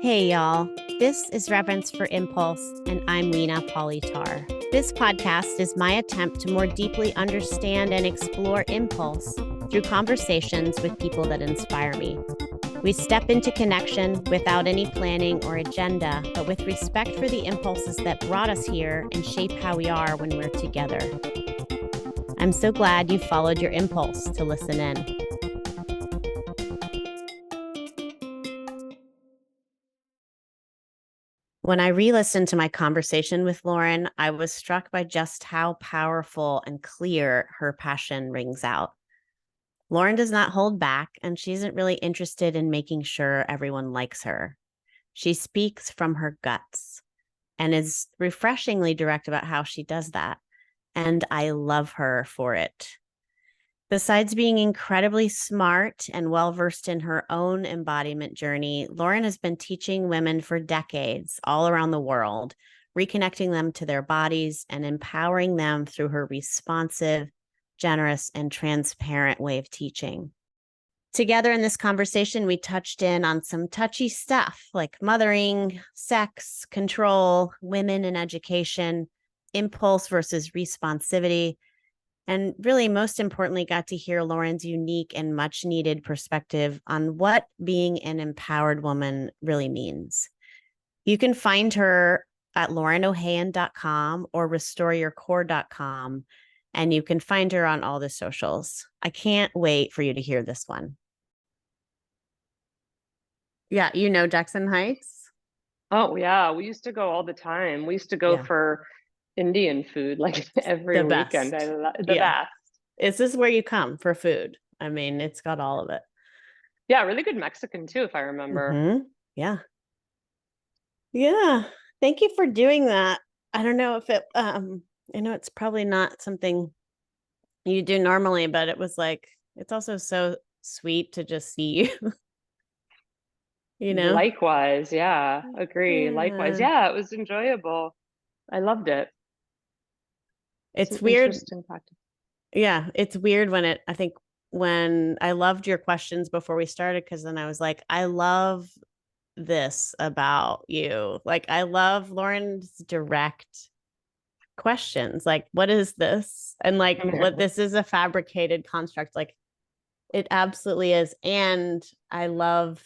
Hey, y'all. This is Reverence for Impulse, and I'm Lena Pauly-Tarr. This podcast is my attempt to more deeply understand and explore impulse through conversations with people that inspire me. We step into connection without any planning or agenda, but with respect for the impulses that brought us here and shape how we are when we're together. I'm so glad you followed your impulse to listen in. When I re-listened to my conversation with Lauren, I was struck by just how powerful and clear her passion rings out. Lauren does not hold back, and she isn't really interested in making sure everyone likes her. She speaks from her guts and is refreshingly direct about how she does that, and I love her for it. Besides being incredibly smart and well-versed in her own embodiment journey, Lauren has been teaching women for decades all around the world, reconnecting them to their bodies and empowering them through her responsive, generous, and transparent way of teaching. Together in this conversation, we touched in on some touchy stuff like mothering, sex, control, women in education, impulse versus responsivity, and really, most importantly, got to hear Lauren's unique and much needed perspective on what being an empowered woman really means. You can find her at laurenohayon.com or restoreyourcore.com, and you can find her on all the socials. I can't wait for you to hear this one. Yeah, you know Jackson Heights? Oh, yeah. We used to go all the time. We used to go for Indian food like every The weekend. best. I love the best. Is this where you come for food? I mean, it's got all of it. Yeah, really good Mexican too, if I remember. Mm-hmm. Yeah. Yeah. Thank you for doing that. I don't know if it I know it's probably not something you do normally, but it was like it's also so sweet to just see you. You know? Likewise, yeah. Agree. Likewise. Yeah. Yeah, it was enjoyable. I loved it. It's Some weird. interesting practice. Yeah, it's weird I think when I loved your questions before we started, because then I was like, I love this about you. Like, I love Lauren's direct questions. Like, what is this? And like, what this is a fabricated construct. Like, it absolutely is. And I love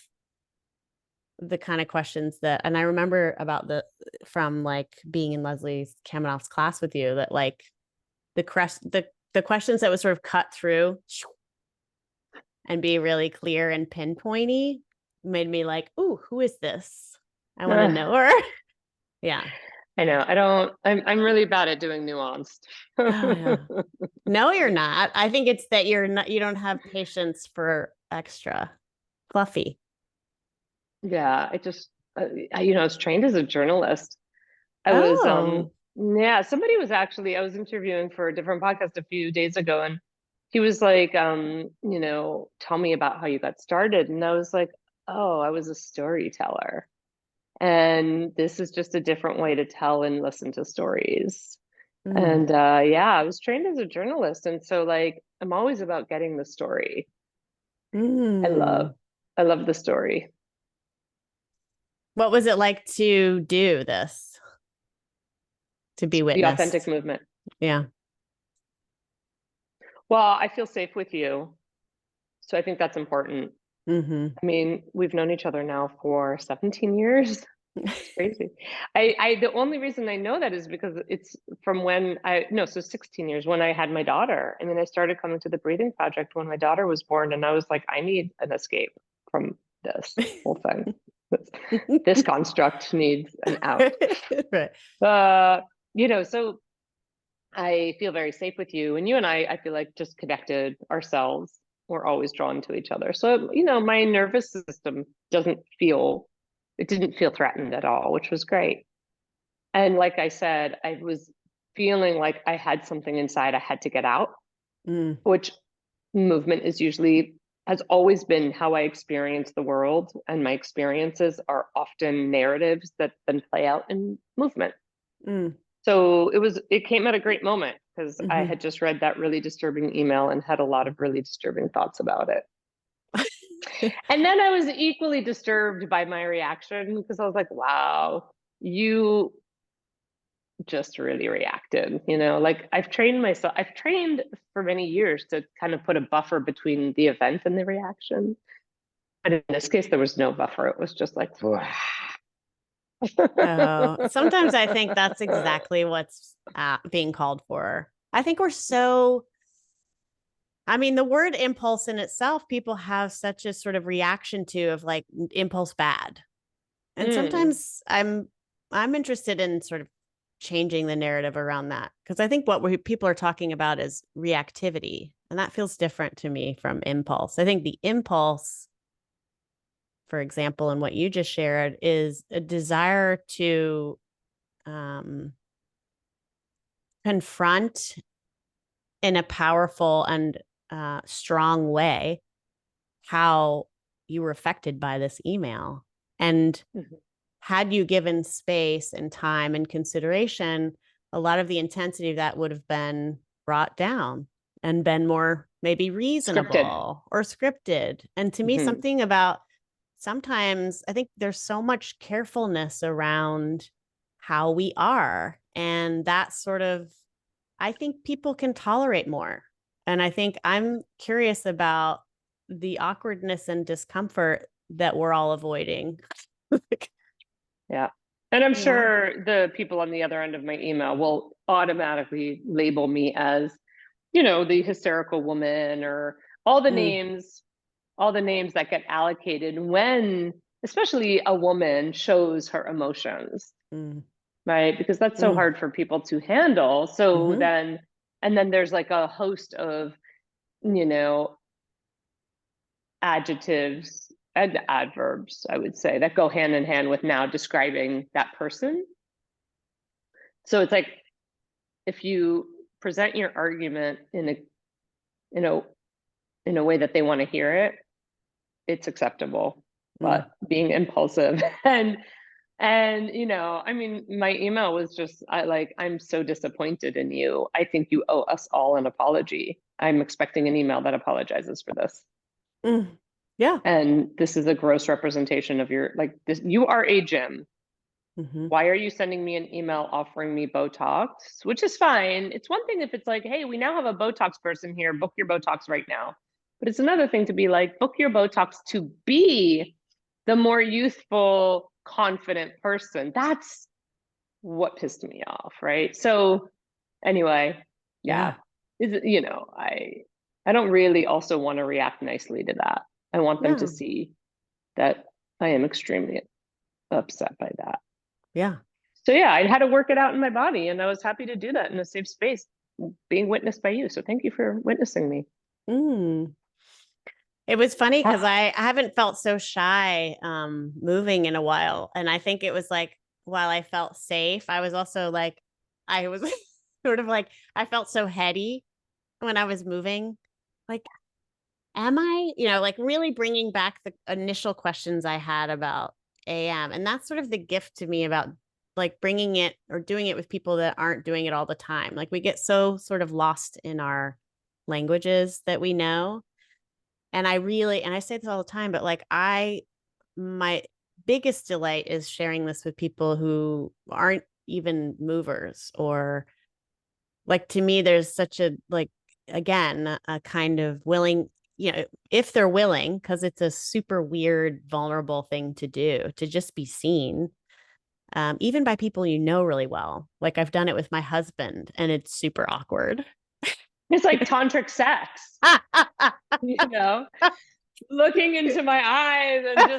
the kind of questions and I remember from like being in Leslie Kaminoff's class with you, that like the questions that would sort of cut through and be really clear and pinpointy made me like, ooh, who is this? I want to know her. Yeah. I know. I'm really bad at doing nuanced. Oh, yeah. No, you're not. I think it's that you don't have patience for extra fluffy. Yeah, I was trained as a journalist. I was interviewing for a different podcast a few days ago, and he was like, tell me about how you got started. And I was like, oh, I was a storyteller. And this is just a different way to tell and listen to stories. And I was trained as a journalist. And so like, I'm always about getting the story. I love the story. What was it like to do this? To be witnessed? The authentic movement. Yeah. Well, I feel safe with you. So I think that's important. Mm-hmm. I mean, we've known each other now for 17 years. It's crazy. The only reason I know that is because it's from so 16 years when I had my daughter. I mean, I started coming to the Breathing Project when my daughter was born, and I was like, I need an escape from this whole thing. This construct needs an out. Right. So I feel very safe with you, and you and I feel like just connected ourselves. We're always drawn to each other. So, my nervous system didn't feel threatened at all, which was great. And like I said, I was feeling like I had something inside I had to get out, which movement has always been how I experience the world. And my experiences are often narratives that then play out in movement. So it came at a great moment because I had just read that really disturbing email and had a lot of really disturbing thoughts about it. And then I was equally disturbed by my reaction because I was like, wow, you just really reacted, like I've trained for many years to kind of put a buffer between the event and the reaction. But in this case, there was no buffer. It was just like, Oh, sometimes I think that's exactly what's being called for. I think I mean, the word impulse in itself, people have such a sort of reaction to of like impulse bad. And sometimes I'm interested in sort of changing the narrative around that because I think what people are talking about is reactivity, and that feels different to me from impulse. I think the impulse, for example, and what you just shared, is a desire to confront in a powerful and strong way how you were affected by this email. And had you given space and time and consideration, a lot of the intensity of that would have been brought down and been more maybe reasonable or scripted. And to me, something about sometimes I think there's so much carefulness around how we are. And that sort of, I think people can tolerate more. And I think I'm curious about the awkwardness and discomfort that we're all avoiding. Yeah. And I'm sure the people on the other end of my email will automatically label me as, the hysterical woman, or all the names that get allocated when, especially a woman shows her emotions, right? Because that's so hard for people to handle. So then there's like a host of, adjectives and adverbs, I would say, that go hand in hand with now describing that person. So it's like, if you present your argument in a way that they want to hear it, it's acceptable. But being impulsive and I mean, my email was just, I'm so disappointed in you. I think you owe us all an apology. I'm expecting an email that apologizes for this. Yeah. And this is a gross representation of your, this. You are a gym. Why are you sending me an email offering me Botox? Which is fine. It's one thing if it's like, hey, we now have a Botox person here, book your Botox right now. But it's another thing to be like, book your Botox to be the more youthful, confident person. That's what pissed me off, right? So anyway, yeah. I don't really also want to react nicely to that. I want them to see that I am extremely upset by that. Yeah. So yeah, I had to work it out in my body, and I was happy to do that in a safe space, being witnessed by you. So thank you for witnessing me. It was funny because I haven't felt so shy moving in a while. And I think it was like, while I felt safe, I was also like, I was sort of like, I felt so heady when I was moving. Like, am I, like really bringing back the initial questions I had about AM. And that's sort of the gift to me about like bringing it or doing it with people that aren't doing it all the time. Like we get so sort of lost in our languages that we know. And I say this all the time, but like my biggest delight is sharing this with people who aren't even movers, or like, to me, there's such a, like, again, a kind of willing, if they're willing, because it's a super weird, vulnerable thing to do, to just be seen, even by people really well. Like I've done it with my husband and it's super awkward. It's like tantric sex, looking into my eyes and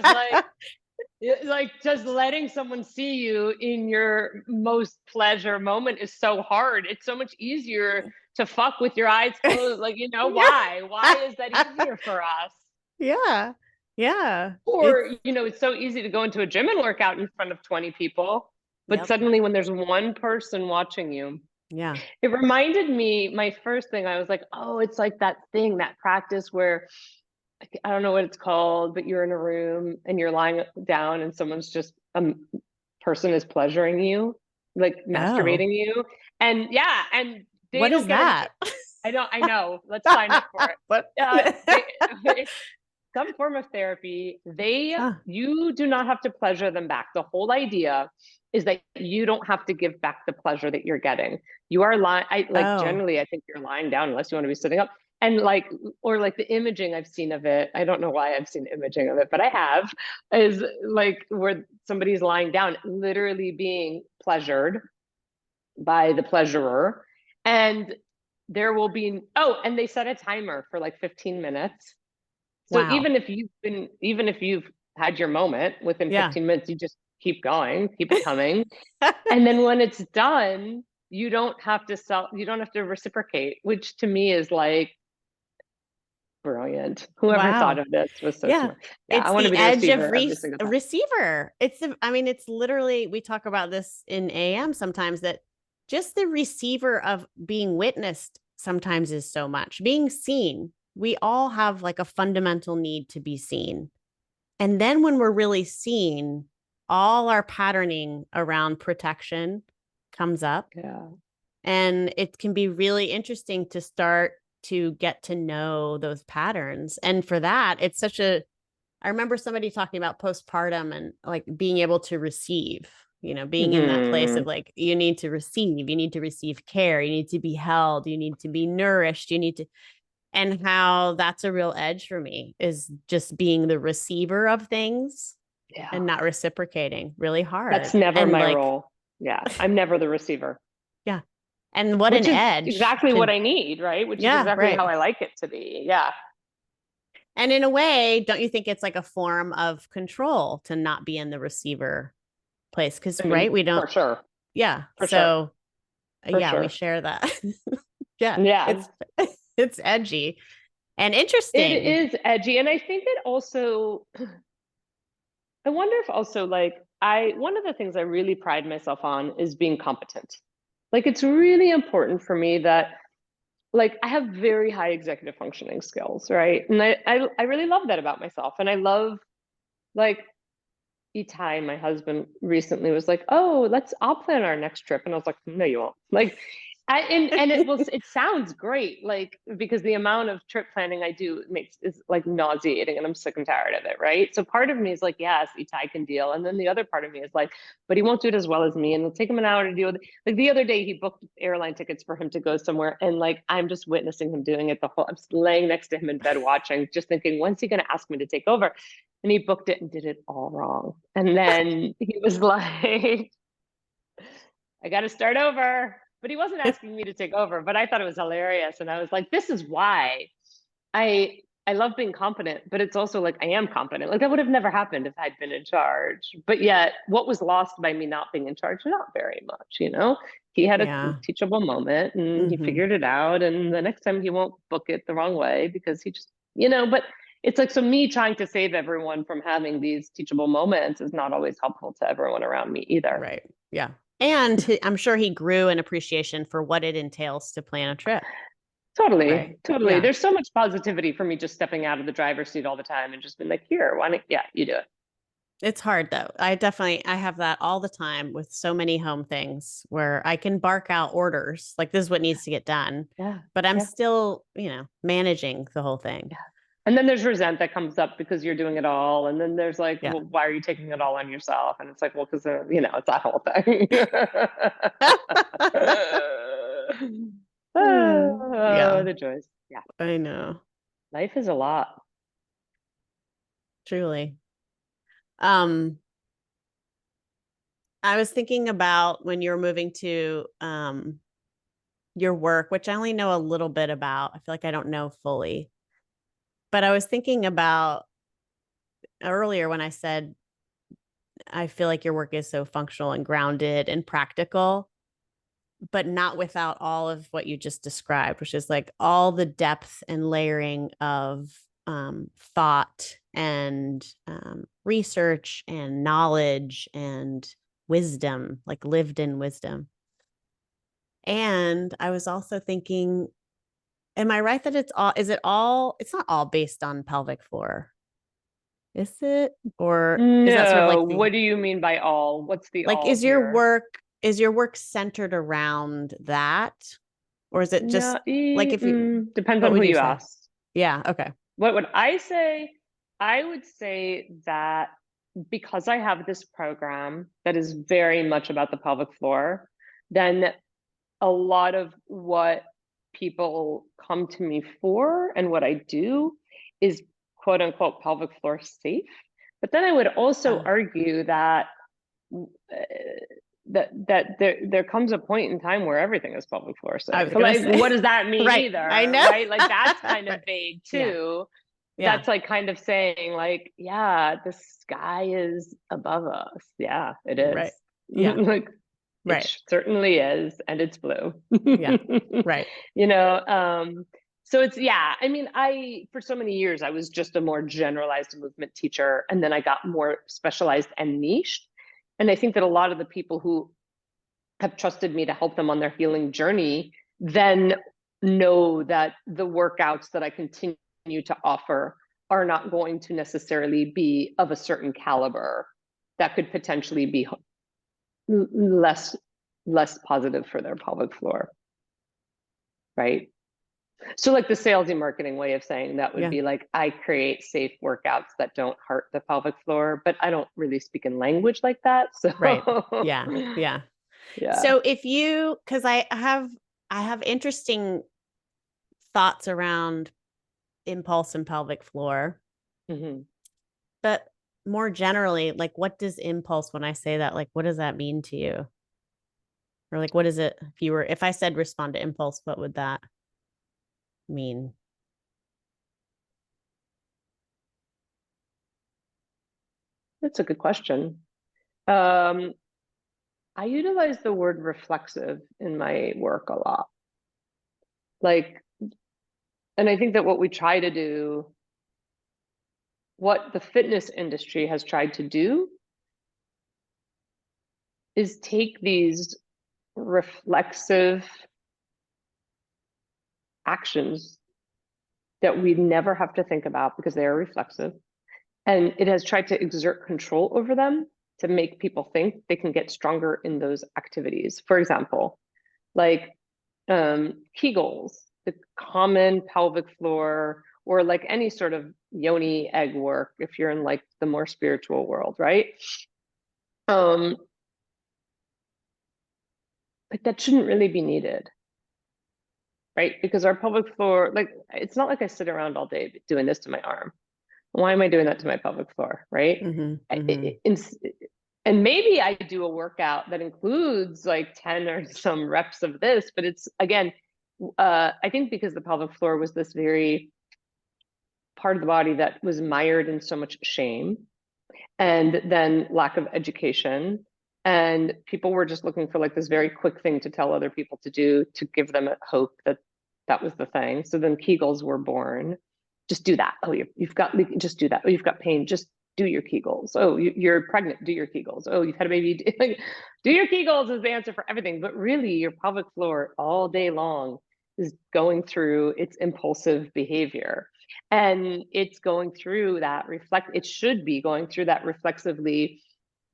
just just letting someone see you in your most pleasure moment is so hard. It's so much easier to fuck with your eyes closed. Why is that easier for us? Yeah. Or, it's so easy to go into a gym and work out in front of 20 people, but suddenly when there's one person watching you, it reminded me, my first thing, I was like, oh, it's like that practice where, I don't know what it's called, but you're in a room and you're lying down and someone's just, person is pleasuring you, like masturbating you. And and they what don't is get that? I know. Let's sign up for it. What? some form of therapy, Huh. you do not have to pleasure them back. The whole idea is that you don't have to give back the pleasure that you're getting. You are lying. Oh, Generally, I think you're lying down unless you want to be sitting up. And or like the imaging I've seen of it, I don't know why I've seen imaging of it, but I have, is like where somebody's lying down, literally being pleasured by the pleasurer. And there will be, and they set a timer for like 15 minutes. So wow. even if you've had your moment within Yeah. 15 minutes, you just keep going, keep it coming. And then when it's done, you don't have to reciprocate, which to me is like brilliant. Whoever thought Wow. of this was so Yeah. smart. Yeah, I It's want to the be the edge of receiver every single a time. receiver. I mean, it's literally, we talk about this in AM sometimes, that just the receiver of being witnessed sometimes is so much. Being seen. We all have like a fundamental need to be seen. And then when we're really seen, all our patterning around protection comes up. Yeah. And it can be really interesting to start to get to know those patterns. And for that, it's such a, I remember somebody talking about postpartum and like being able to receive, being in that place of Mm-hmm. like, you need to receive care, you need to be held, you need to be nourished, and how that's a real edge for me is just being the receiver of things Yeah. and not reciprocating. Really That's hard. never And my like, role. Yeah. I'm never the receiver, yeah. And what an which is edge exactly what to, I need, right? Which is yeah, exactly how right. I like it to be. Yeah. And in a way, don't you think it's like a form of control to not be in the receiver place? Because, I mean, right, we don't, for sure. yeah. For sure. So, For yeah, we sure. share that. Yeah, Yeah. it's edgy and It interesting. is edgy. And I think it also, I wonder if also one of the things I really pride myself on is being competent. Like it's really important for me that I have very high executive functioning skills, right? And I really love that about myself. And I love like Itai, my husband, recently was like, "Oh, I'll plan our next trip," and I was like, "No, you won't." And it sounds great, like because the amount of trip planning I do is like nauseating, and I'm sick and tired of it, right? So part of me is like, yes, Itai can deal, and then the other part of me is like, but he won't do it as well as me, and it'll take him an hour to deal with it. Like the other day, he booked airline tickets for him to go somewhere, and like I'm just witnessing him doing it. I'm just laying next to him in bed watching, just thinking, when's he going to ask me to take over? And he booked it and did it all wrong. And then he was like, I got to start over. But he wasn't asking me to take over, but I thought it was hilarious. And I was like, this is why I love being competent, but it's also like I am competent. Like that would have never happened if I'd been in charge. But yet, what was lost by me not being in charge? Not very much. He had a Yeah. teachable moment and he Hmm. figured it out. And the next time he won't book it the wrong way because he just. But it's like, so me trying to save everyone from having these teachable moments is not always helpful to everyone around me either. Right. Yeah. And I'm sure he grew an appreciation for what it entails to plan a trip. Right. Totally, totally. Yeah. There's so much positivity for me just stepping out of the driver's seat all the time and just being like, here, why don't, yeah, you do it. It's hard though. I have that all the time with so many home things where I can bark out orders like this is what needs to get done, Yeah, but I'm yeah, still, managing the whole thing. yeah. And then there's resent that comes up because you're doing it all. And then there's like, Yeah. well, why are you taking it all on yourself? And it's like, well, because, it's that whole thing. Oh, Yeah, the joys. Yeah. I know. Life is a lot. Truly. Um, I was thinking about when you were moving to your work, which I only know a little bit about. I feel like I don't know fully. But I was thinking about earlier when I said I feel like your work is so functional and grounded and practical, but not without all of what you just described, which is like all the depth and layering of thought and research and knowledge and wisdom, like lived in wisdom. And I was also thinking, am I right that it's not all based on pelvic floor? Is it? Or is that sort of No, like what do you mean by all? What's the like, all here? is your work centered around that? Or is it just No, like if you, depends what on who would you you say? ask. Yeah. Okay. What would I say? I would say that because I have this program that is very much about the pelvic floor, then a lot of what people come to me for and what I do is quote unquote pelvic floor safe. But then I would also argue that there comes a point in time where everything is pelvic floor safe. Like, what does that mean right. either? I know. Right? Like that's kind of vague too. Yeah. That's like kind of saying like, yeah, the sky is above us. Yeah, it is. Right. Yeah. Like right. it certainly is, and it's blue. Yeah. Right. You know, so it's, yeah, I mean, for so many years, I was just a more generalized movement teacher, and then I got more specialized and niched. And I think that a lot of the people who have trusted me to help them on their healing journey then know that the workouts that I continue to offer are not going to necessarily be of a certain caliber that could potentially be less positive for their pelvic floor, right? So like the salesy marketing way of saying that would be like, I create safe workouts that don't hurt the pelvic floor, but I don't really speak in language like that. So right. Yeah. Yeah. So if you, because I have interesting thoughts around impulse and pelvic floor, but more generally, like, what does impulse, when I say that, like, what does that mean to you? Or like, what is it? If I said respond to impulse, what would that mean? That's a good question. I utilize the word reflexive in my work a lot. Like, and I think that what we try to do, what the fitness industry has tried to do, is take these reflexive actions that we never have to think about because they are reflexive. And it has tried to exert control over them to make people think they can get stronger in those activities. For example, like Kegels, the common pelvic floor, or like any sort of yoni egg work, if you're in like the more spiritual world, right? But that shouldn't really be needed, right? Because our pelvic floor, like, it's not like I sit around all day doing this to my arm. Why am I doing that to my pelvic floor, right? And maybe I do a workout that includes like 10 or some reps of this, but it's, again, I think because the pelvic floor was this very part of the body that was mired in so much shame and then lack of education. And people were just looking for like this very quick thing to tell other people to do to give them hope that that was the thing. So then Kegels were born. Just do that. Oh, you've got, just do that. Oh, you've got pain. Just do your Kegels. Oh, you're pregnant. Do your Kegels. Oh, you've had a baby. Like, do your Kegels is the answer for everything. But really, your pelvic floor all day long is going through its impulsive behavior. And it's going through that it should be going through that reflexively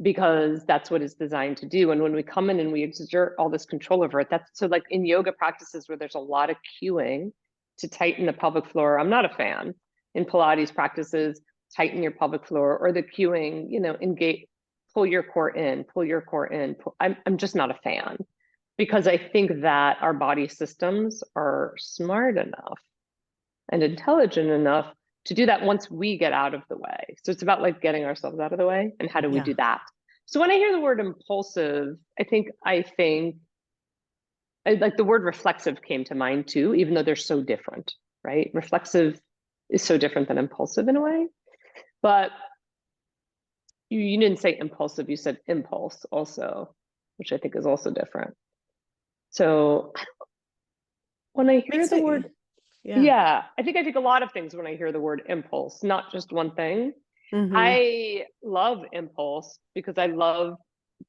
because that's what it's designed to do. And when we come in and we exert all this control over it, that's so like in yoga practices where there's a lot of cueing to tighten the pelvic floor, I'm not a fan. In Pilates practices, tighten your pelvic floor, or the cueing, you know, engage, pull your core in, pull your core in. I'm just not a fan because I think that our body systems are smart enough and intelligent enough to do that once we get out of the way. So it's about like getting ourselves out of the way and how do we do that? So when I hear the word impulsive, I think like the word reflexive came to mind too, even though they're so different, right? Reflexive is so different than impulsive in a way. But you didn't say impulsive, you said impulse also, which I think is also different. So when I hear the word, I think a lot of things when I hear the word impulse, not just one thing. I love impulse because I love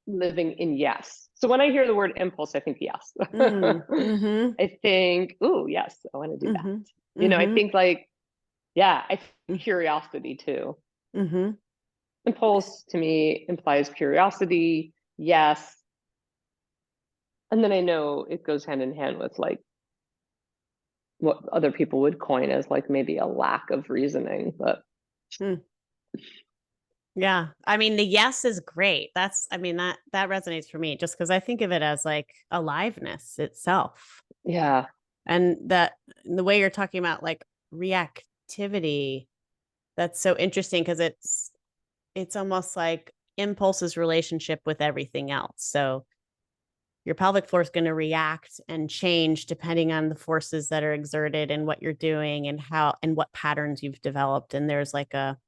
living in yes. So when I hear the word impulse, I think yes. I think, ooh, yes, I want to do that. You know, I think like, yeah, I think curiosity too. Impulse to me implies curiosity, yes. And then I know it goes hand in hand with like what other people would coin as like maybe a lack of reasoning, but Yeah. I mean, the yes is great. I mean, that resonates for me just because I think of it as like aliveness itself. Yeah. And that the way you're talking about like reactivity, that's so interesting because it's almost like impulse's relationship with everything else. So your pelvic floor is going to react and change depending on the forces that are exerted and what you're doing and how and what patterns you've developed. And there's like a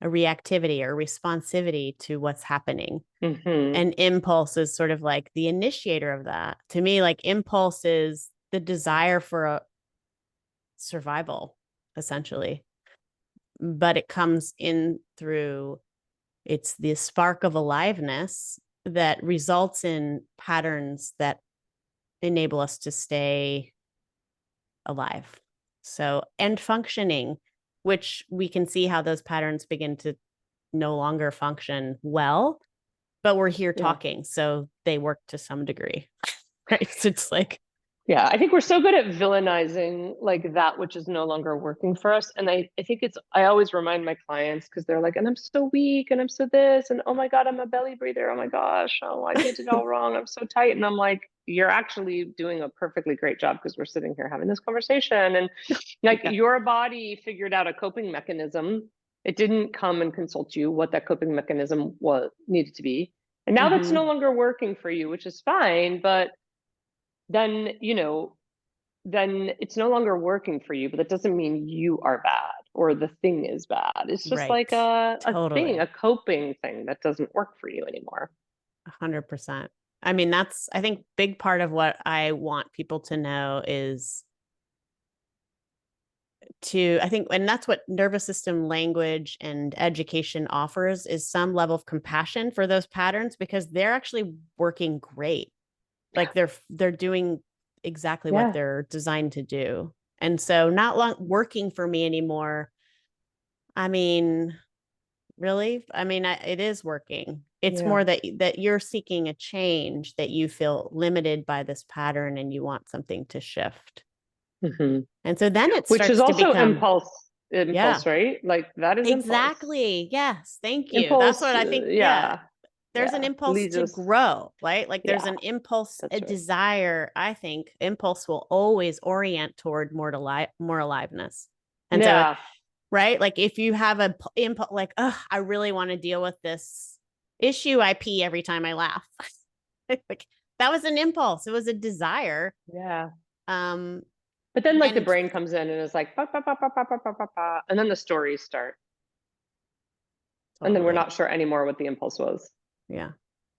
reactivity or responsivity to what's happening. Mm-hmm. And impulse is sort of like the initiator of that. To me, like impulse is the desire for a survival, essentially. But it comes in through it's the spark of aliveness that results in patterns that enable us to stay alive. So, and functioning, which we can see how those patterns begin to no longer function well, but we're here Yeah. talking. So they work to some degree, right? So it's like, Yeah, I think we're so good at villainizing like that which is no longer working for us. And I think I always remind my clients because they're like, and I'm so weak and I'm so this, and oh my God, I'm a belly breather. Oh my gosh, oh, I did it all wrong. I'm so tight. And I'm like, you're actually doing a perfectly great job because we're sitting here having this conversation. And like yeah. your body figured out a coping mechanism. It didn't come and consult you what that coping mechanism was needed to be. And now that's no longer working for you, which is fine, but then then it's no longer working for you, but that doesn't mean you are bad or the thing is bad. It's just Right. like a thing, Totally. a coping thing that doesn't work for you anymore. 100%. I mean, that's, I think, big part of what I want people to know is I think, and that's what nervous system language and education offers is some level of compassion for those patterns because they're actually working great. Like they're doing exactly what Yeah. they're designed to do. And so not long working for me anymore. I mean, really? I mean, it is working. It's Yeah. more that you're seeking a change, that you feel limited by this pattern and you want something to shift. Mm-hmm. And so then it Which is starts to also become, yeah, impulse, right? Like that is impulse. exactly. Yes. Thank you. That's Impulse, what I think. Yeah. yeah, There's an yeah, impulse leads to us. grow, right? Like there's Yeah, an impulse, a that's right. desire. I think impulse will always orient toward more aliveness. And so, Yeah. right? Like if you have a impulse, like, oh, I really want to deal with this issue, I pee every time I laugh. Like that was an impulse. It was a desire. Yeah. Um, But then like the and brain comes in and is like, ba, ba, ba, ba, ba, ba, ba, ba, ba, and then the stories start. And then we're totally, not sure anymore what the impulse was. yeah,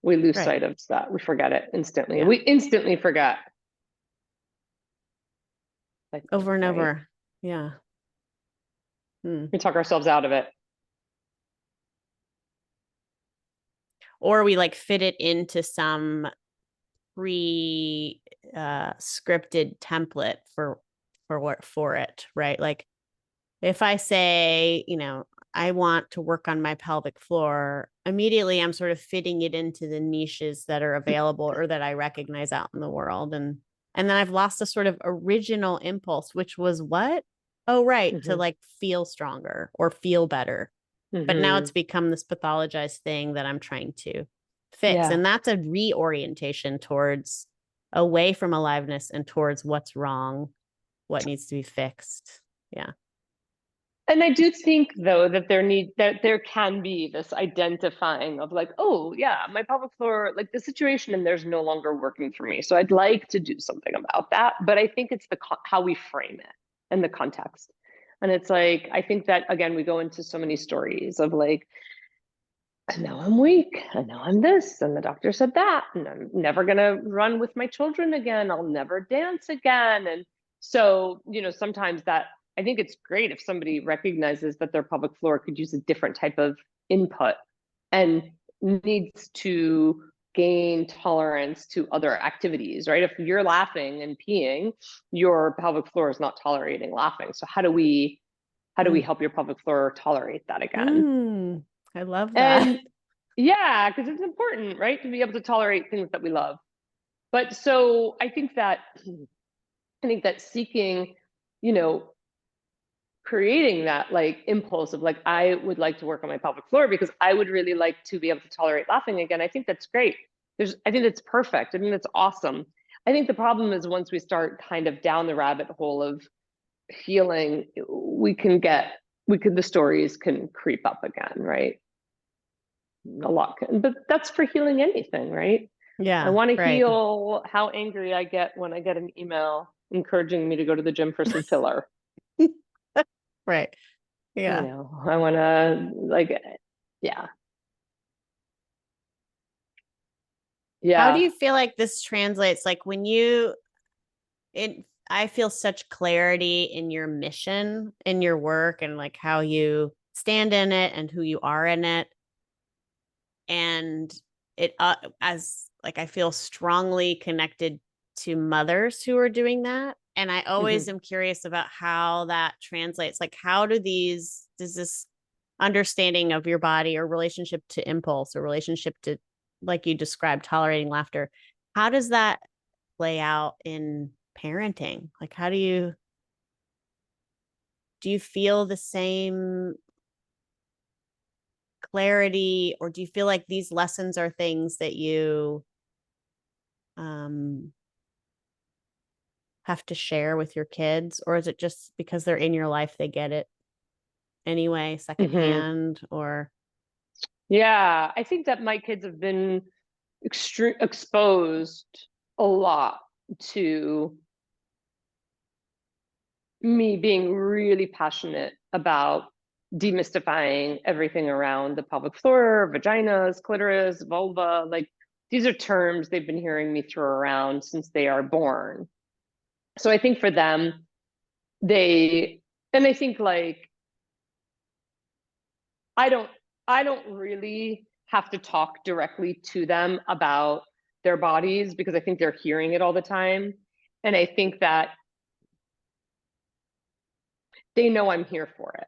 We lose right, sight of that. We forget it instantly. yeah, We instantly forget, I think, over and right? over, yeah. Hmm. We talk ourselves out of it. Or we like fit it into some pre scripted template for it, right? Like if I say, I want to work on my pelvic floor, immediately I'm sort of fitting it into the niches that are available or that I recognize out in the world. And then I've lost a sort of original impulse, which was what? Oh, right, to Mm-hmm. like feel stronger or feel better. But now Mm-hmm. it's become this pathologized thing that I'm trying to fix. Yeah. And that's a reorientation towards away from aliveness and towards what's wrong, what needs to be fixed. Yeah. And I do think though that there can be this identifying of like, oh yeah, my pelvic floor, like the situation and there's no longer working for me. So I'd like to do something about that. But I think it's how we frame it and the context. And it's like, I think that again, we go into so many stories of like, and now I'm weak, and now I'm this, and the doctor said that, and I'm never gonna run with my children again. I'll never dance again. And so, sometimes that I think it's great if somebody recognizes that their pelvic floor could use a different type of input and needs to gain tolerance to other activities, right? If you're laughing and peeing, your pelvic floor is not tolerating laughing. So how do we help your pelvic floor tolerate that again? I love that. And yeah, because it's important, right, to be able to tolerate things that we love. But so I think that seeking, you know, creating that like impulse of like, I would like to work on my pelvic floor because I would really like to be able to tolerate laughing again. I think that's great. I think that's perfect. I think that's awesome. I think the problem is once we start kind of down the rabbit hole of healing, the stories can creep up again, right? A lot but that's for healing anything, right? I Yeah. want to Right. heal how angry I get when I get an email encouraging me to go to the gym for some filler. Right. Yeah. I want to like, yeah. How do Yeah. you feel like this translates? Like when I feel such clarity in your mission, in your work, and like how you stand in it and who you are in it. And it, as like, I feel strongly connected to mothers who are doing that. And I always am curious about how that translates. Like, does this understanding of your body or relationship to impulse or relationship to, like you described, tolerating laughter, how does that play out in parenting? Like, do you feel the same clarity, or do you feel like these lessons are things that you um have to share with your kids, or is it just because they're in your life they get it anyway secondhand? Or Yeah, I think that my kids have been exposed a lot to me being really passionate about demystifying everything around the pelvic floor, vaginas, clitoris, vulva. Like these are terms they've been hearing me throw around since they are born. So I think for them, and I think like, I don't really have to talk directly to them about their bodies because I think they're hearing it all the time. And I think that they know I'm here for it.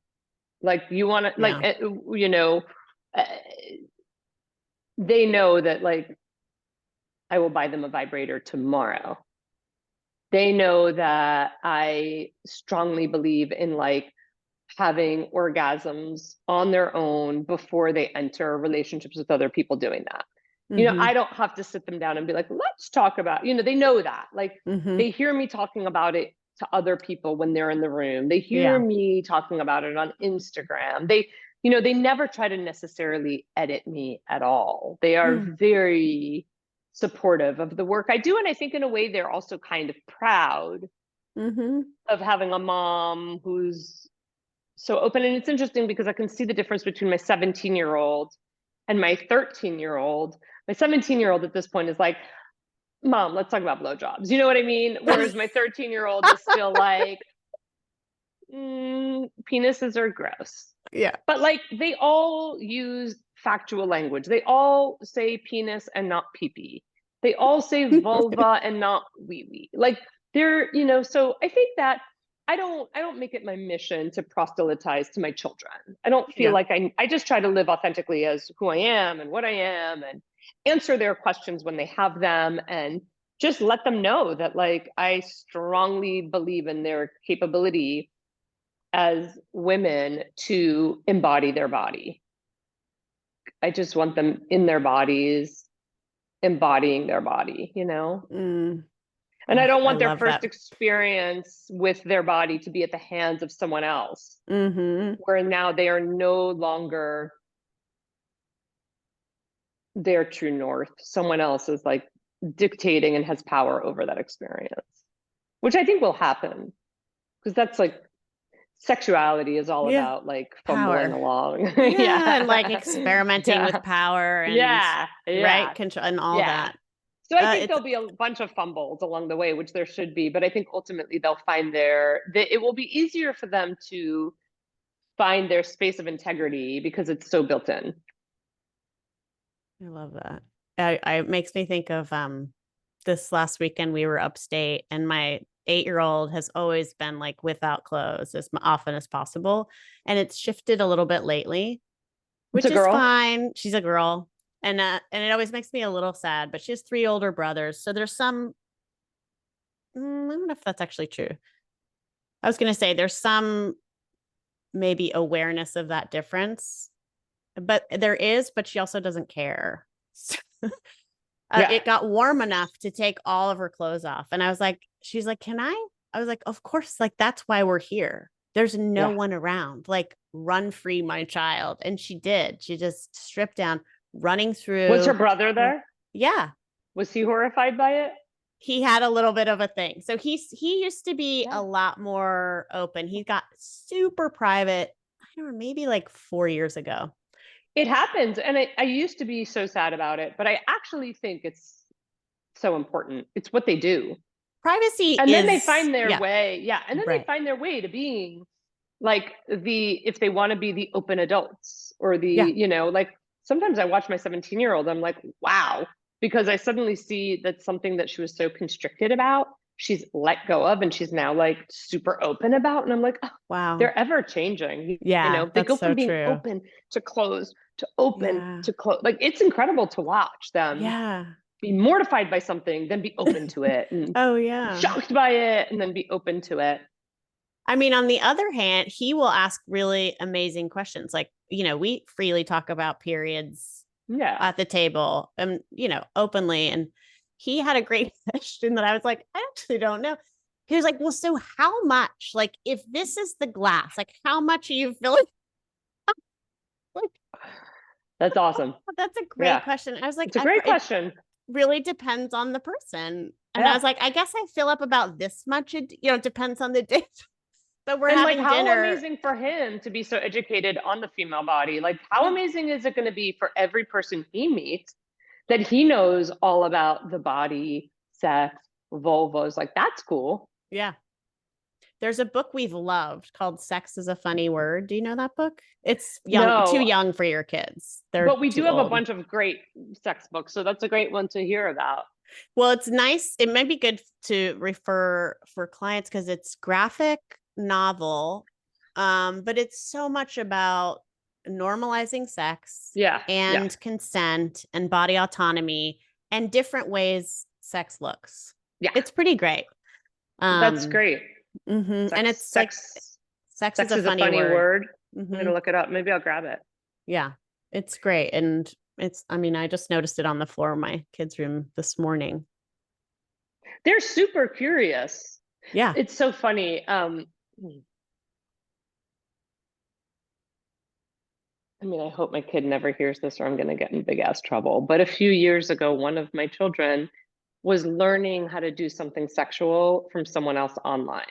Like you want to, like, yeah. uh, they know that like I will buy them a vibrator tomorrow. They know that I strongly believe in like having orgasms on their own before they enter relationships with other people doing that. I don't have to sit them down and be like, let's talk about, they know that. Like they hear me talking about it to other people when they're in the room. They hear Yeah. me talking about it on Instagram. They never try to necessarily edit me at all. They are very supportive of the work I do. And I think in a way they're also kind of proud of having a mom who's so open. And it's interesting because I can see the difference between my 17-year-old and my 13-year-old. My 17-year-old at this point is like, Mom, let's talk about blowjobs. You know what I mean? Whereas my 13-year-old is still like, penises are gross. Yeah. But like they all use factual language. They all say penis and not pee-pee. They all say vulva and not wee-wee. Like so I think that I don't make it my mission to proselytize to my children. I don't feel Yeah. like I just try to live authentically as who I am and what I am and answer their questions when they have them and just let them know that like I strongly believe in their capability as women to embody their body. I just want them in their bodies, embodying their body. And I don't I want their love first that. experience with their body to be at the hands of someone else, where now they are no longer their true north. Someone else is like dictating and has power over that experience, which I think will happen because that's like sexuality is all Yeah. about like fumbling Power. along. Yeah. And like Yeah. experimenting with Yeah. power and Yeah. right Yeah. control and all Yeah. that. So I think It's there'll be a bunch of fumbles along the way, which there should be, but I think ultimately they'll find it will be easier for them to find their space of integrity because it's so built in. I love that. It makes me think of this last weekend we were upstate, and my 8-year-old has always been like without clothes as often as possible, and it's shifted a little bit lately, It's which a is girl. fine. She's a girl, and it always makes me a little sad. But she has 3 older brothers, so there's some. I don't know if that's actually true. I was gonna say there's some maybe awareness of that difference. But there is, but she also doesn't care. It got warm enough to take all of her clothes off. And I was like, she's like, can I? I was like, of course, like that's why we're here. There's no one around. Like, run free, my child. And she did. She just stripped down, running through. Was her brother there? Yeah. Was he horrified by it? He had a little bit of a thing. So he used to be a lot more open. He got super private, I don't know, maybe like 4 years ago. It happens. And I used to be so sad about it, but I actually think it's so important. It's what they do. Privacy and then they find their way. Yeah. And then Right. they find their way to being like if they want to be the open adults or the, you know, like sometimes I watch my 17-year-old, I'm like, wow, because I suddenly see that something that she was so constricted about, she's let go of and she's now like super open about. And I'm like, oh, wow, they're ever changing. Yeah, you know, they go from being true. open to closed to open to close. Like, it's incredible to watch them be mortified by something, then be open to it. And shocked by it, and then be open to it. I mean, on the other hand, he will ask really amazing questions. Like, you know, we freely talk about periods at the table and, you know, openly. And he had a great question that I was like, I actually don't know. He was like, well, so how much, like, if this is the glass, like, how much are you filling? Like, that's awesome. That's a great question. I was like, it's a great question. Really depends on the person. And I was like, I guess I fill up about this much. It, you know, it depends on the day. But we're having like, how dinner. Amazing for him to be so educated on the female body. Like, how amazing is it going to be for every person he meets that he knows all about the body, sex, vulvas? Like, that's cool. Yeah. There's a book we've loved called Sex is a Funny Word. Do you know that book? It's too young for your kids. But we do have a bunch of great sex books. So that's a great one to hear about. Well, it's nice. It might be good to refer for clients because it's graphic novel, but it's so much about normalizing sex and consent and body autonomy and different ways sex looks. It's pretty great. That's great. And it's sex is a funny word. I'm gonna look it up. Maybe I'll grab it. Yeah, it's great. And I mean, I just noticed it on the floor of my kids' room this morning. They're super curious. Yeah. It's so funny. I mean, I hope my kid never hears this or I'm going to get in big ass trouble. But a few years ago, one of my children was learning how to do something sexual from someone else online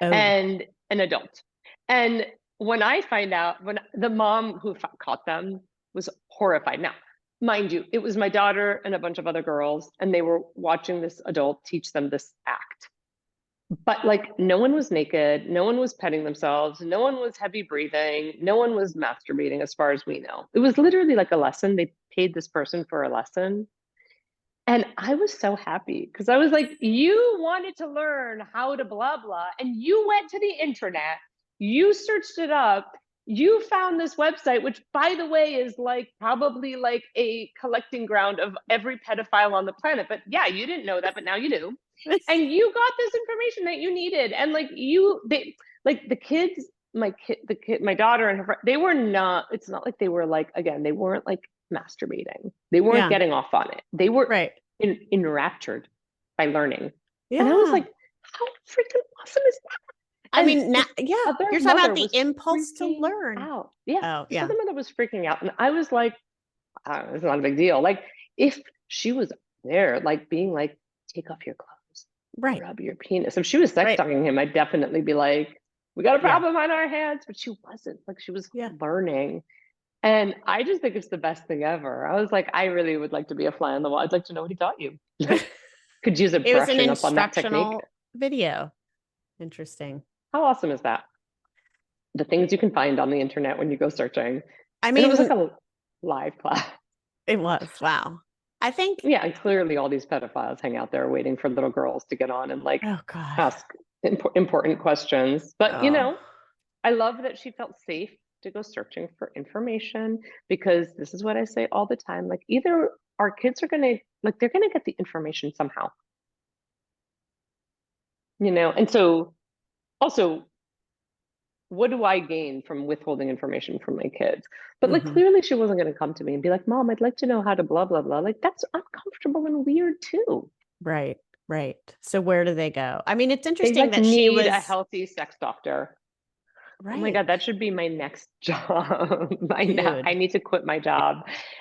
and an adult. And when I find out, when the mom who caught them was horrified. Now, mind you, it was my daughter and a bunch of other girls, and they were watching this adult teach them this act. But like, no one was naked, no one was petting themselves, no one was heavy breathing, no one was masturbating as far as we know. It was literally like a lesson. They paid this person for a lesson. And I was so happy because I was like, you wanted to learn how to blah, blah, and you went to the internet, you searched it up, you found this website, which by the way, is like probably like a collecting ground of every pedophile on the planet. But yeah, you didn't know that, but now you do. And you got this information that you needed. And like the kids, my daughter and her friend, they were not, it's not like they were like, again, they weren't like masturbating. They weren't getting off on it. They were enraptured by learning. And I was like, how freaking awesome is that? I mean, you're talking about the impulse to learn. Out. Yeah. So the mother was freaking out. And I was like, it's not a big deal. Like, if she was there, like being like, take off your clothes, rub your penis. If she was sex talking him, I'd definitely be like, we got a problem on our hands. But she wasn't. Like, she was learning. And I just think it's the best thing ever. I was like, I really would like to be a fly on the wall. I'd like to know what he taught you. Could use a brushing up on that technique. Video. Interesting. How awesome is that? The things you can find on the internet when you go searching. I mean, it was like a live class. It was. Wow. I think. Yeah. And clearly all these pedophiles hang out there waiting for little girls to get on and like ask important questions. But, you know, I love that she felt safe to go searching for information, because this is what I say all the time. Like, either our kids are going to, like, they're going to get the information somehow, you know? And so also, what do I gain from withholding information from my kids? But like, Mm-hmm. clearly she wasn't going to come to me and be like, Mom, I'd like to know how to blah, blah, blah. Like, that's uncomfortable and weird too. Right. Right. So where do they go? I mean, it's They interesting like that she need a was healthy sex doctor. Oh my right. God, that should be my next job. I Dude. need to quit my job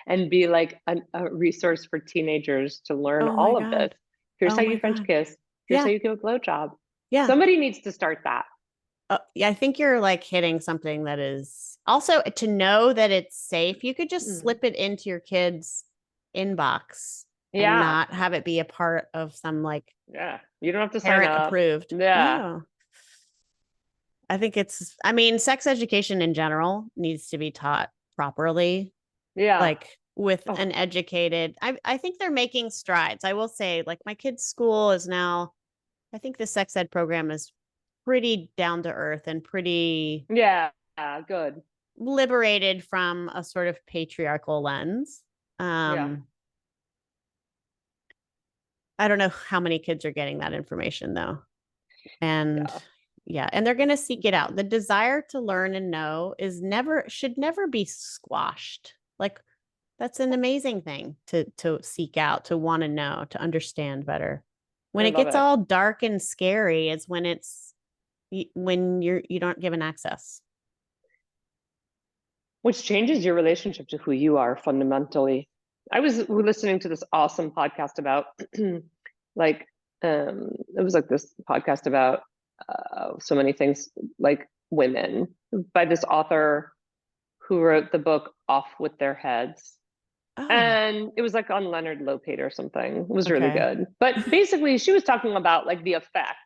and be like a resource for teenagers to learn Oh my all of this. God. Here's Oh how my you French God. kiss. Here's how Yeah. you give a blowjob. Yeah. Somebody needs to start that. Yeah, I think you're like hitting something that is also to know that it's safe. You could just Mm. slip it into your kids' inbox and Yeah. not have it be a part of some like Yeah. You don't have to sign parent up. approved. Yeah. No, I think I mean, sex education in general needs to be taught properly, Yeah. like with Oh, an educated, I think they're making strides. I will say, like, my kid's school is now, I think the sex ed program is pretty down to earth and pretty yeah. Good. liberated from a sort of patriarchal lens. Yeah. I don't know how many kids are getting that information though. And Yeah. yeah, and they're going to seek it out. The desire to learn and know should never be squashed. Like, that's an amazing thing to seek out, to want to know, to understand better. When I it love gets it. all dark and scary is when you don't given access. Which changes your relationship to who you are fundamentally. I was listening to this awesome podcast about like it was like this podcast about so many things like women by this author who wrote the book Off with Their Heads. Oh, And it was like on Leonard Lopate or something. It was really okay. good. But basically, she was talking about like the effect.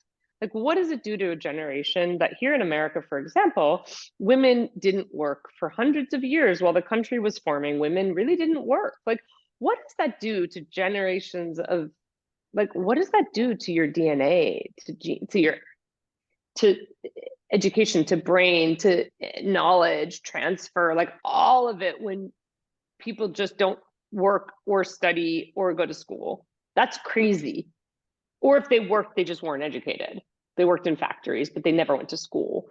Like, what does it do to a generation that here in America, for example, women didn't work for hundreds of years while the country was forming? Women really didn't work. Like, what does that do to generations of, like, what does that do to your DNA, to your, to education, to brain, to knowledge transfer, like all of it when people just don't work or study or go to school? That's crazy. Or if they worked, they just weren't educated. They worked in factories, but they never went to school.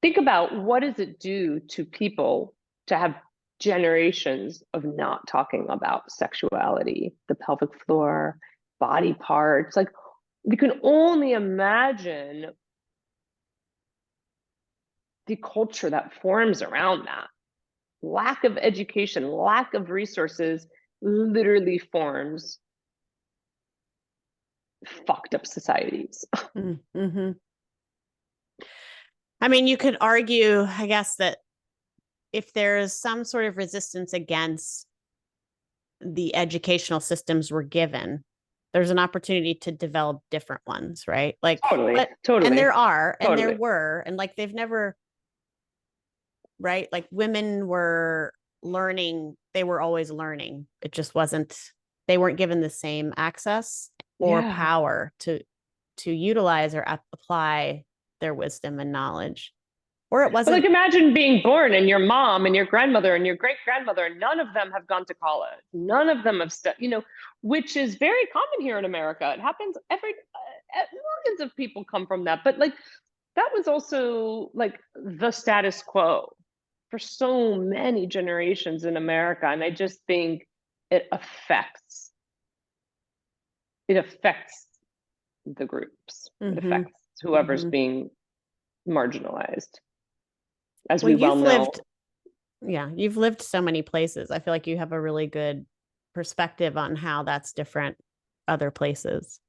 Think about what does it do to people to have generations of not talking about sexuality, the pelvic floor, body parts. Like, you can only imagine the culture that forms around that. Lack of education, lack of resources literally forms fucked up societies. Mm-hmm. I mean, you could argue, I guess, that if there is some sort of resistance against the educational systems we're given, there's an opportunity to develop different ones, right? Like, Totally, and there totally, are, and there totally. were, and like they've never, right? Like women were learning, they were always learning. It just wasn't, they weren't given the same access or Yeah. power to utilize or apply their wisdom and knowledge. Or it But like, wasn't. imagine being born and your mom and your grandmother and your great grandmother, none of them have gone to college. None of them have studied, which is very common here in America. It happens millions of people come from that. But like, that was also like the status quo for so many generations in America. And I just think it affects the groups. It Mm-hmm, affects whoever's mm-hmm. being marginalized, as Well, we well know. you've lived so many places. I feel like you have a really good perspective on how that's different other places.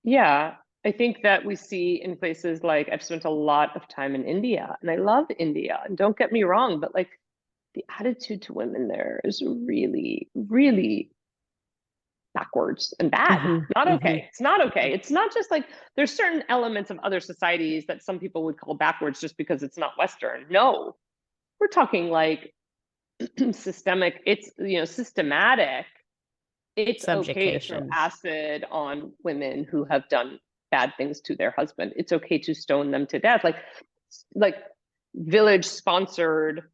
Yeah, I think that we see in places like I've spent a lot of time in India and I love India. And don't get me wrong, but like the attitude to women there is really, really backwards and bad. Mm-hmm, Not mm-hmm. okay. It's not okay. It's not just like there's certain elements of other societies that some people would call backwards just because it's not Western. No, we're talking like systemic, it's, systematic. It's okay to throw Subjugation. acid on women who have done bad things to their husband. It's okay to stone them to death. Like village sponsored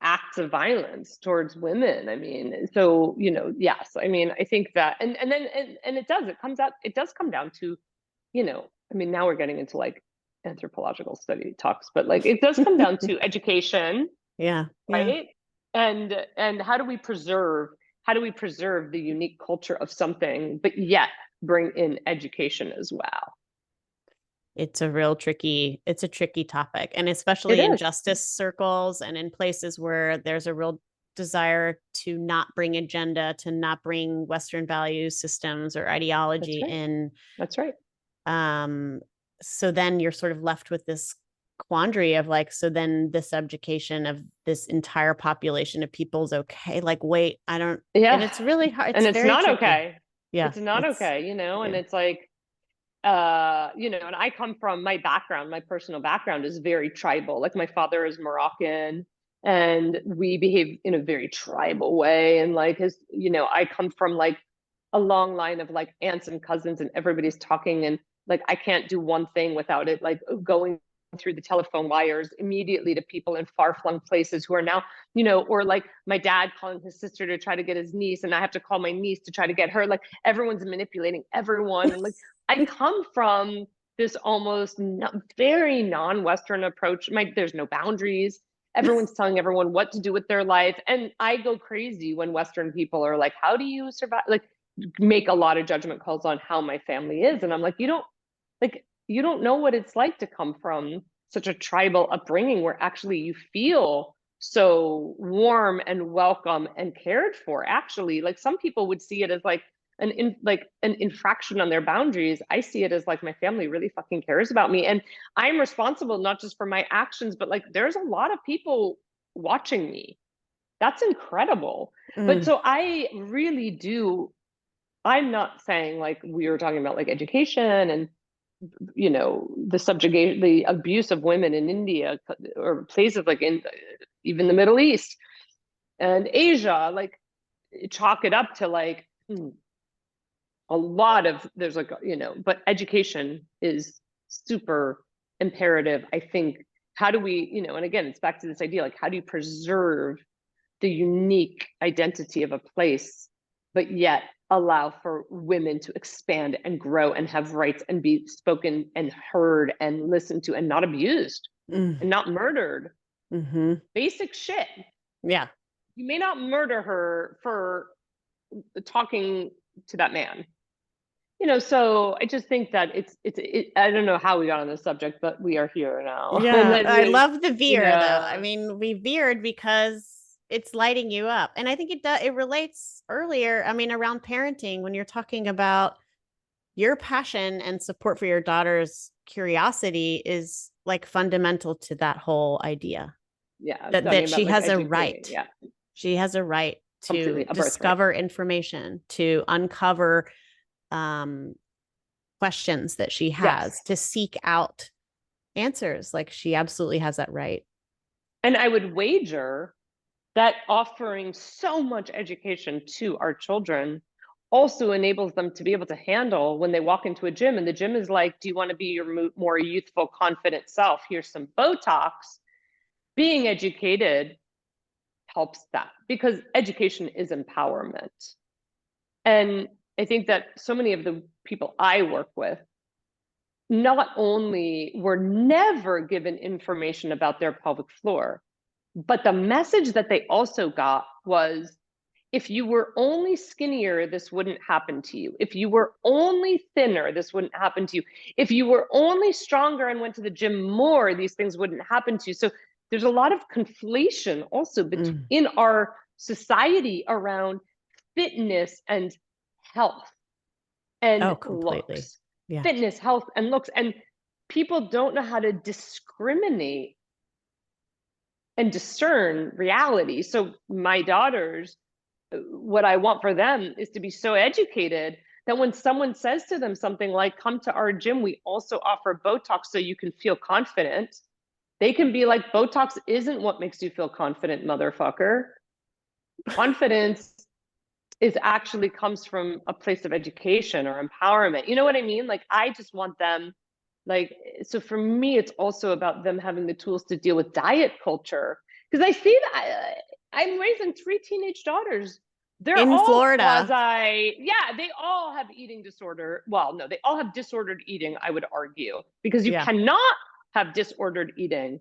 acts of violence towards women. I mean, so, yes, I mean, I think that, and then, and it does come down to, I mean, now we're getting into like anthropological study talks, but like it does come down to education, Yeah. Yeah. right? And how do we preserve the unique culture of something, but yet bring in education as well? It's a tricky topic. And It especially in is. justice circles and in places where there's a real desire to not bring agenda, to not bring Western value systems or That's ideology right. in. That's right. Um, so then you're sort of left with this quandary of like, so then the subjugation of this entire population of people is okay. Like, wait, I don't, and Yeah. it's really hard. And It's it's very not tricky. okay. Yeah. It's not It's, okay, and yeah. it's like, and I come from my personal background is very tribal. Like my father is Moroccan and we behave in a very tribal way. And like I come from like a long line of like aunts and cousins and everybody's talking and like I can't do one thing without it like going through the telephone wires immediately to people in far-flung places who are now, or like my dad calling his sister to try to get his niece and I have to call my niece to try to get her. Like everyone's manipulating everyone. And like I come from this almost very non-Western approach. There's no boundaries. Everyone's telling everyone what to do with their life. And I go crazy when Western people are like, how do you survive? Like make a lot of judgment calls on how my family is. And I'm like, you don't know what it's like to come from such a tribal upbringing where actually you feel so warm and welcome and cared for. Actually, like some people would see it as like an infraction on their boundaries. I see it as like my family really fucking cares about me and I'm responsible not just for my actions, but like there's a lot of people watching me. That's incredible. But Mm. so I really do, I'm not saying like we were talking about like education and the subjugation, the abuse of women in India or places like in even the Middle East and Asia, like chalk it up to like a lot of there's like but education is super imperative. I think how do we and again it's back to this idea like how do you preserve the unique identity of a place but yet allow for women to expand and grow and have rights and be spoken and heard and listened to and not abused Mm. and not murdered. Mm-hmm. Basic shit. Yeah. You may not murder her for talking to that man. So I just think that I don't know how we got on this subject, but we are here now. And Yeah. then I love the veer though. I yeah, mean, we veered because it's lighting you up. And I think it relates earlier. I mean, around parenting, when you're talking about your passion and support for your daughter's curiosity is like fundamental to that whole idea yeah, talking that about she like has a educating. right. Yeah, She has a right completely to a birthright. discover information, to uncover um, questions that she has, Yes. to seek out answers. Like she absolutely has that right. And I would wager that offering so much education to our children also enables them to be able to handle when they walk into a gym and the gym is like, do you want to be your more youthful, confident self? Here's some Botox. Being educated helps that because education is empowerment. And I think that so many of the people I work with not only were never given information about their pelvic floor, but the message that they also got was if you were only skinnier, this wouldn't happen to you. If you were only thinner, this wouldn't happen to you. If you were only stronger and went to the gym more, these things wouldn't happen to you. So there's a lot of conflation also in our society around fitness and health Oh, and completely. looks. Yeah. Fitness, health, and looks. And people don't know how to discriminate and discern reality. So my daughters, what I want for them is to be so educated that when someone says to them something like, come to our gym, we also offer Botox so you can feel confident. They can be like, Botox isn't what makes you feel confident, motherfucker. Confidence is actually comes from a place of education or empowerment. You know what I mean? Like, I just want them, like, so for me, it's also about them having the tools to deal with diet culture. Because I see that I'm raising 3 teenage daughters they're In all Florida. they all have eating disorder. Well, no, they all have disordered eating, I would argue, because you Yeah. cannot have disordered eating.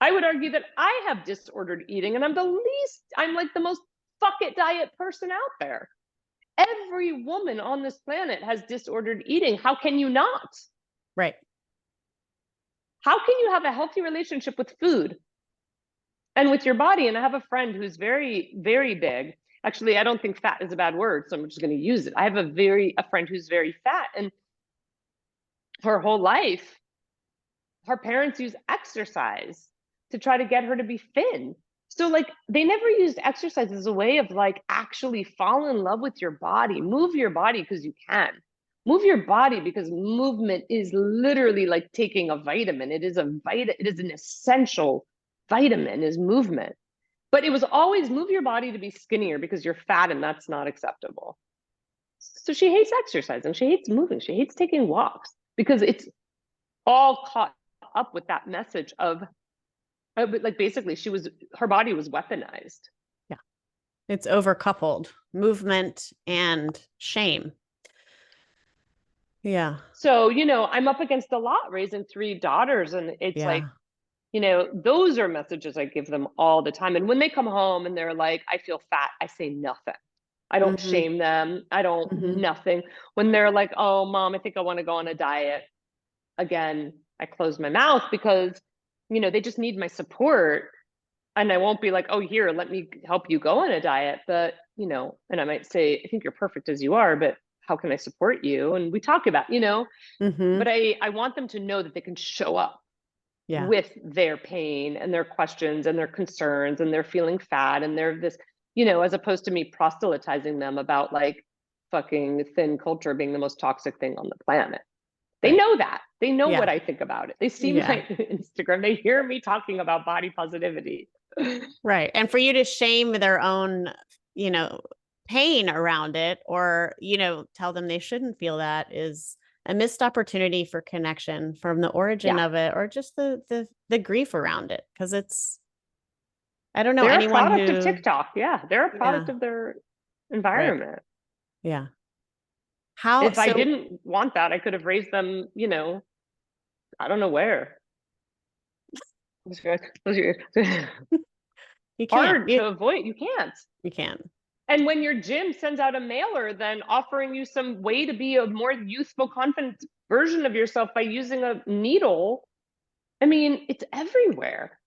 I would argue that I have disordered eating, and I'm like the most fuck it diet person out there. Every woman on this planet has disordered eating. How can you not? Right. How can you have a healthy relationship with food and with your body? And I have a friend who's very, very big. Actually, I don't think fat is a bad word, so I'm just going to use it. I have a friend who's very fat, and her whole life, her parents use exercise to try to get her to be thin. So like they never used exercise as a way of like actually fall in love with your body. Move your body because you can. Move your body because movement is literally like taking a vitamin. It is an essential vitamin is movement. But it was always move your body to be skinnier because you're fat and that's not acceptable. So she hates exercise and she hates moving. She hates taking walks because it's all caught up with that message of like basically her body was weaponized. Yeah. It's overcoupled movement and shame. Yeah. So, I'm up against a lot raising 3 daughters, and it's like, Yeah. those are messages I give them all the time. And when they come home and they're like, I feel fat, I say nothing. I don't Mm-hmm. shame them. I don't, Mm-hmm. nothing. When they're like, oh, mom, I think I want to go on a diet. Again, I close my mouth because, they just need my support. And I won't be like, oh, here, let me help you go on a diet. But, and I might say, I think you're perfect as you are, but how can I support you? And we talk about, Mm-hmm. but I want them to know that they can show up Yeah. with their pain and their questions and their concerns and they're feeling fat and they're this, as opposed to me proselytizing them about like fucking thin culture being the most toxic thing on the planet. They Right. know that. They know Yeah. what I think about it. They see Yeah. my Instagram. They hear me talking about body positivity. Right. And for you to shame their own, pain around it or, tell them they shouldn't feel that is a missed opportunity for connection from the origin Yeah. of it or just the grief around it. Cause I don't know They're a anyone product of who, TikTok. Yeah. They're a yeah, product of their right. environment. Yeah. How, If I so didn't want that, I could have raised them, I don't know where. you can't, Hard to avoid. You can't. you can't. And when your gym sends out a mailer, then offering you some way to be a more youthful, confident version of yourself by using a needle, I mean, it's everywhere.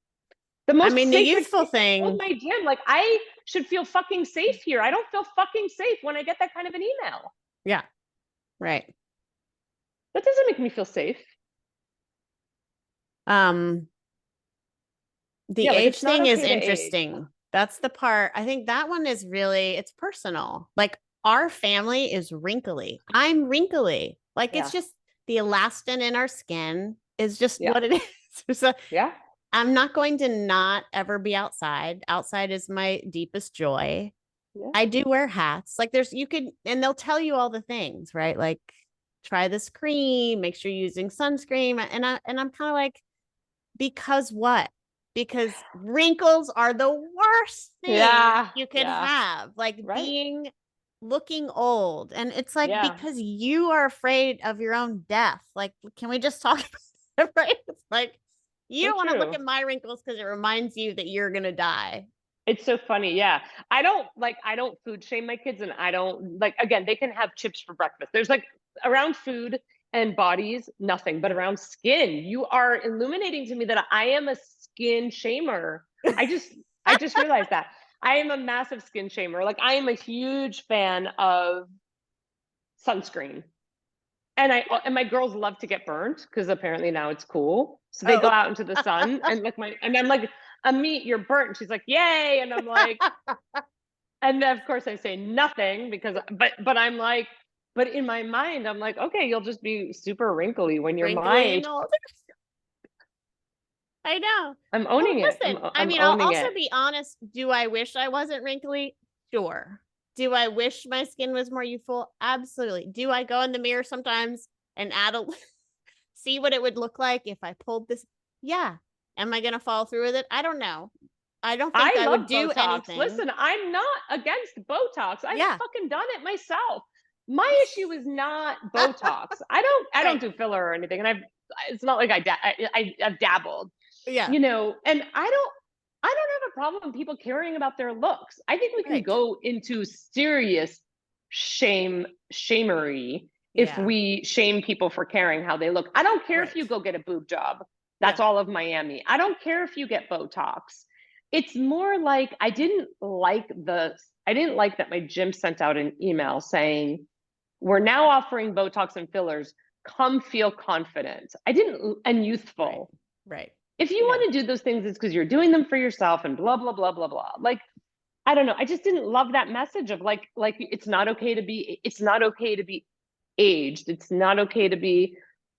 The I most mean, the safe, like youthful I told thing. my gym, like I should feel fucking safe here. I don't feel fucking safe when I get that kind of an email. Yeah. Right. That doesn't make me feel safe. Um, the Yeah, like age it's not thing is okay to age. interesting. That's the part. I think that one is really, it's personal. Like our family is wrinkly. I'm wrinkly. Like it's Yeah. just the elastin in our skin is just Yeah. what it is. So Yeah. I'm not going to not ever be outside. Outside is my deepest joy. Yeah. I do wear hats. Like and they'll tell you all the things, right? Like try this cream, make sure you're using sunscreen. And I'm kind of like, because what? Because wrinkles are the worst thing Yeah. you could Yeah. have, like Right. looking old. And it's like Yeah. because you are afraid of your own death. Like, can we just talk about it, right? It's like you So don't want to look true. at my wrinkles because it reminds you that you're gonna die. It's so funny. Yeah. I don't food shame my kids and I don't like, again, they can have chips for breakfast. There's like around food and bodies, nothing, but around skin, you are illuminating to me that I am a skin shamer. I just, I just realized that I am a massive skin shamer. Like I am a huge fan of sunscreen. And my girls love to get burnt because apparently now it's cool. So they go Oh. out into the sun and like and I'm like, Amit, you're burnt. And she's like, yay. And I'm like, and of course I say nothing because but I'm like, but in my mind, I'm like, okay, you'll just be super wrinkly when you're my Wrinkly and age. old. I know. I'm Well, owning it. listen, I I'm mean, I'll owning also it. be honest. Do I wish I wasn't wrinkly? Sure. Do I wish my skin was more youthful? Absolutely. Do I go in the mirror sometimes and see what it would look like if I pulled this? Yeah. Am I going to follow through with it? I don't know. I don't think I love would do Botox. anything. Listen, I'm not against Botox. I've Yeah. fucking done it myself. My issue is not Botox. I don't Right. do filler or anything, and it's not like I've dabbled, Yeah. you know, and I don't have a problem with people caring about their looks. I think we can Right. go into serious shamery if Yeah. we shame people for caring how they look. I don't care if Right. you go get a boob job. That's Yeah. all of Miami. I don't care if you get Botox. It's more like I didn't like that my gym sent out an email saying, we're now offering Botox and fillers. Come feel confident. And Right. youthful. Right. If you Yeah. want to do those things, it's because you're doing them for yourself and blah, blah, blah, blah, blah. Like, I don't know. I just didn't love that message of like it's not okay to be aged. It's not okay to be,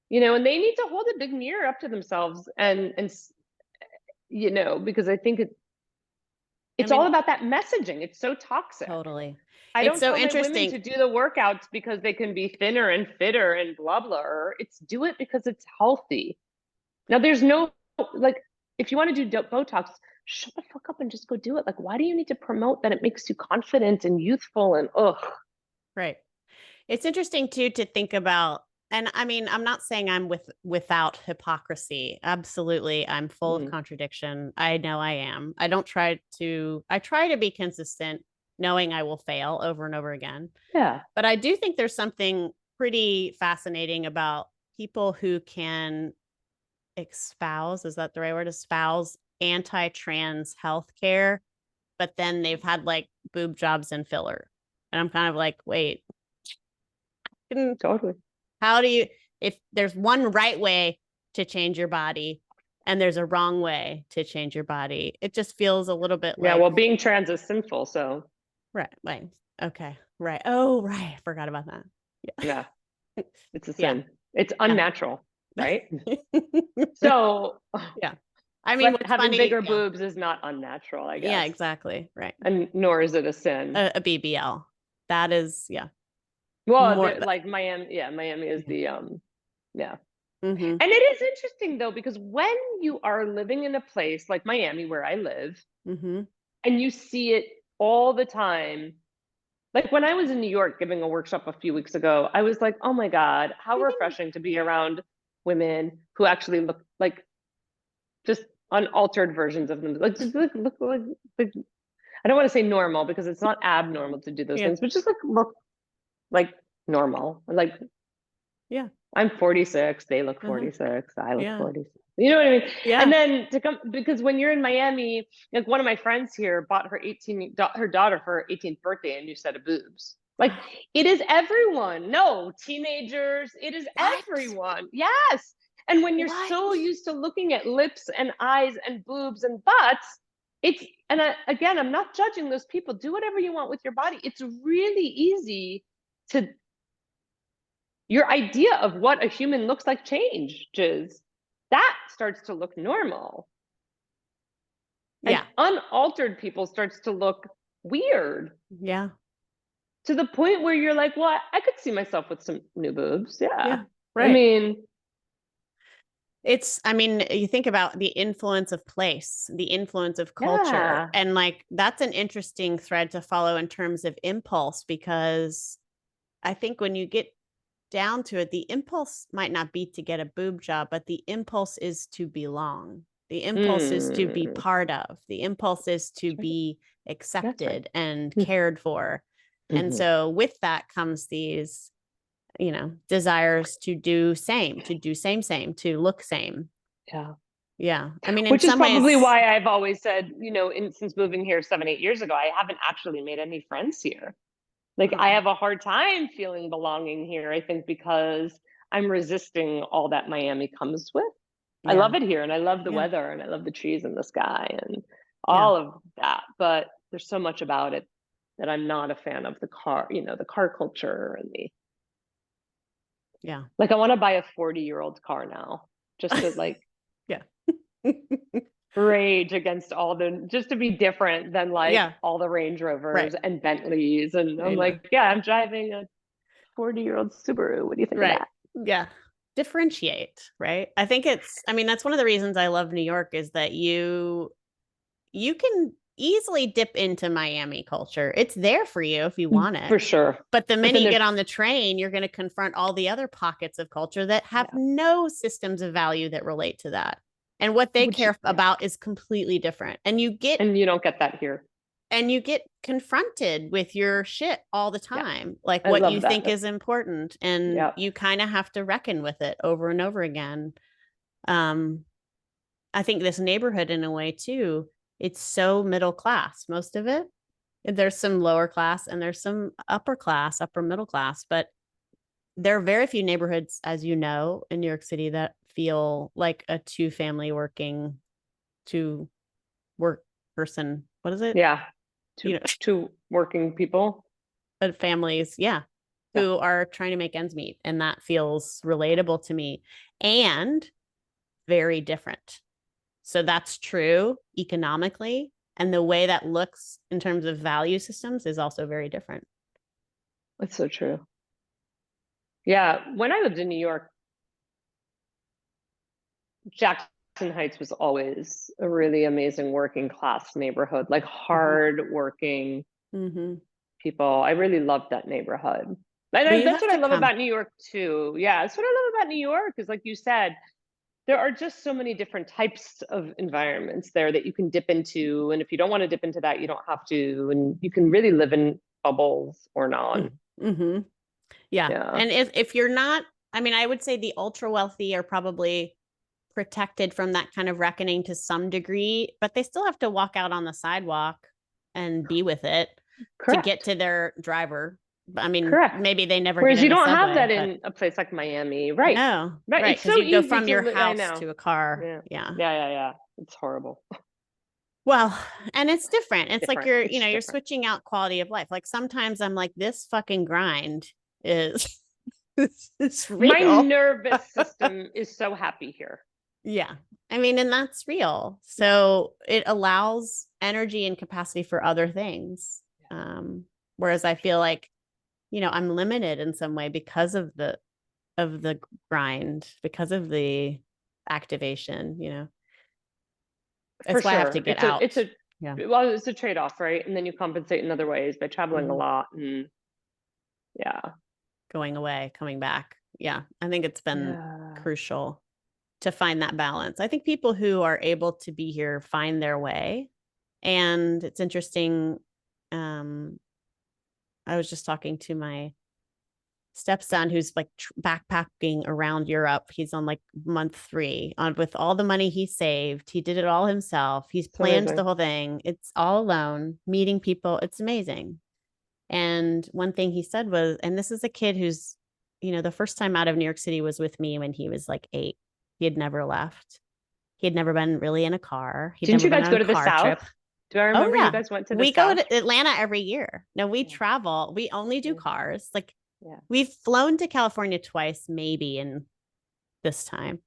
you know, and they need to hold a big mirror up to themselves and you know, because I think it's all about that messaging. It's so toxic. Totally. I It's don't so tell my women interesting. to do the workouts because they can be thinner and fitter and blah blah. It's do it because it's healthy. Now there's no like if you want to do Botox, shut the fuck up and just go do it. Like why do you need to promote that it makes you confident and youthful and ugh? Right. It's interesting too to think about, and I mean, I'm not saying I'm without hypocrisy. Absolutely, I'm full of contradiction. I know I am. I try to be consistent, knowing I will fail over and over again. Yeah. But I do think there's something pretty fascinating about people who can espouse, is that the right word? Espouse anti-trans healthcare, but then they've had like boob jobs and filler. And I'm kind of like, wait, Totally. how do you, if there's one right way to change your body and there's a wrong way to change your body, it just feels a little bit like, well, being trans is sinful, so right, like, okay, right. Oh, right. I forgot about that. yeah, it's a Yeah. sin. It's unnatural, right? So yeah. I mean, what's having funny, bigger boobs is not unnatural, I guess. Yeah, exactly. Right. And nor is it a sin. A BBL. That is, yeah. Well, More like Miami is the yeah. Mm-hmm. And it is interesting though, because when you are living in a place like Miami, where I live, Mm-hmm. and you see it all the time, like when I was in New York giving a workshop a few weeks ago, I was like, oh my God, how refreshing to be around women who actually look like just unaltered versions of them. Like just look like I don't want to say normal because it's not abnormal to do those things, but just like look like normal. Like yeah. I'm 46, they look 46, I look Yeah. 46. You know what I mean? Yeah. And then to come, because when you're in Miami, like one of my friends here bought her her daughter for her 18th birthday a new set of boobs. Like it is everyone. No, teenagers, it is everyone. Yes. And when you're so used to looking at lips and eyes and boobs and butts, again, I'm not judging those people. Do whatever you want with your body. It's really easy to, your idea of what a human looks like changes. That starts to look normal. Yeah. And unaltered people starts to look weird. Yeah. To the point where you're like, well, I could see myself with some new boobs. Yeah. Right. I mean, you think about the influence of place, the influence of culture, and like that's an interesting thread to follow in terms of impulse, because I think when you get down to it, the impulse might not be to get a boob job, but the impulse is to belong. The impulse is to be part of. The impulse is to be accepted and cared for. And so with that comes these, desires to do same, to look same. Yeah. Yeah. I mean, which is probably why I've always said, since moving here 7-8 years ago, I haven't actually made any friends here. Like I have a hard time feeling belonging here, I think, because I'm resisting all that Miami comes with. I love it here and I love the weather and I love the trees and the sky and all of that. But there's so much about it that I'm not a fan of the car culture and like I want to buy a 40-year-old car now just to like rage against just to be different than all the Range Rovers and Bentleys. And I'm like, I'm driving a 40-year-old Subaru. What do you think of that? Yeah. Differentiate, right? I think that's one of the reasons I love New York is that you can easily dip into Miami culture. It's there for you if you want it. For sure. But the But minute then you there's, get on the train, you're going to confront all the other pockets of culture that have yeah, no systems of value that relate to that. And what they which, care yeah, about is completely different. And and you don't get that here. you get confronted with your shit all the Yeah, time, like I what you love that. think is important, and Yeah, you kind of have to reckon with it over and over again. um I think this neighborhood, in a way too, it's so middle class, most of it. There's some lower class and there's some upper class, upper middle class, but there are very few neighborhoods, as you know, in New York City that feel like a two work person. What is it? yeah. You Two know, two working people. families, yeah, Yeah, who are trying to make ends meet. And that feels relatable to me and very different. So that's true economically. And the way that looks in terms of value systems is also very different. that's so true. Yeah, when I lived in New York, Jackson Heights was always a really amazing working class neighborhood, like Mhm. hard working Mhm. people. I really loved that neighborhood. And But you that's have what I to love come. about New York too. Yeah, that's what I love about New York is, like you said, there are just so many different types of environments there that you can dip into. And if you don't want to dip into that, you don't have to. And you can really live in bubbles or not. Mm-hmm. Yeah. Yeah, And if you're not, I mean, I would say the ultra wealthy are probably protected from that kind of reckoning to some degree, but they still have to walk out on the sidewalk and be with it to get correct. to their driver. I mean, Correct. maybe they never get Whereas in you the don't have subway, that but in a place like Miami. Right. no, Right. right. It's Because so you go easy from to your I house know. to a car. Yeah. Yeah. Yeah, yeah, yeah. It's horrible. Well, and it's different. It's like Different. you're, It's you're different. switching out quality of life. Like sometimes I'm like, this fucking grind is it's My real. nervous system is so happy here. Yeah. I mean, and that's real. Yeah. So it allows energy and capacity for other things. Whereas I feel like, I'm limited in some way because of the grind, because of the activation, For That's why I have to sure. get out. Yeah. It's a trade-off, right? And then you compensate in other ways by traveling a Mhm. lot. And yeah. Going away, coming back. Yeah. I think it's been Yeah. crucial to find that balance. I think people who are able to be here find their way. And it's interesting. Um, I was just talking to my stepson who's like backpacking around Europe. He's on like month 3 on with all the money he saved. He did it all himself. He's It's planned the amazing. whole thing. It's all alone, meeting people. It's amazing. And one thing he said was, and this is a kid who's, the first time out of New York City was with me when he was like 8. He had never left. He had never been really in a car. He'd Didn't never you been guys on go a to the car South? trip. Do I Oh, remember you yeah. guys went to the We go South? to Atlanta every year. No, we Yeah. travel. We only do Yeah. cars. Like Yeah. we've flown to California twice, maybe in this time.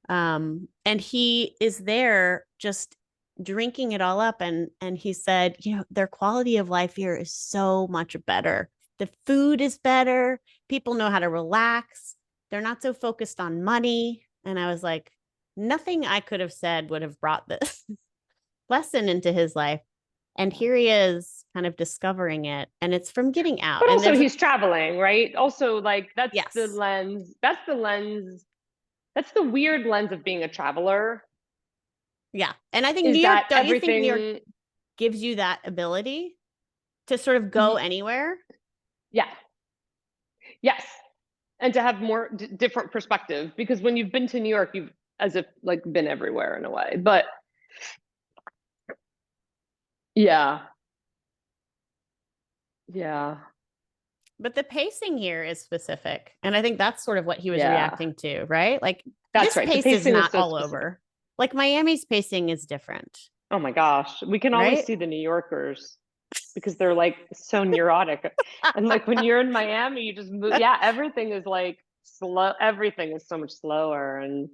And he is there just drinking it all up. And he said, their quality of life here is so much better. The food is better. People know how to relax. They're not so focused on money. And I was like, nothing I could have said would have brought this lesson into his life. And Yeah. here he is kind of discovering it. And it's from getting out. But And also there's he's traveling, right? Also, like yes. that's the weird lens of being a traveler, Yeah. And I think is New York, that don't you think New York everything, gives you that ability to sort of go y- anywhere? yeah, yes. And to have more different perspective, because when you've been to New York, you've as if like been everywhere in a way. But yeah, yeah, But the pacing here is specific. And I think that's sort of what he was yeah. reacting to, right? Like That's this right. The pace is pacing is not so all specific. over. Like Miami's pacing is different, Oh my gosh. We can always right? see the New Yorkers because they're like so neurotic. And like when you're in Miami, you just move. Yeah, everything is like slow. Everything is so much slower. And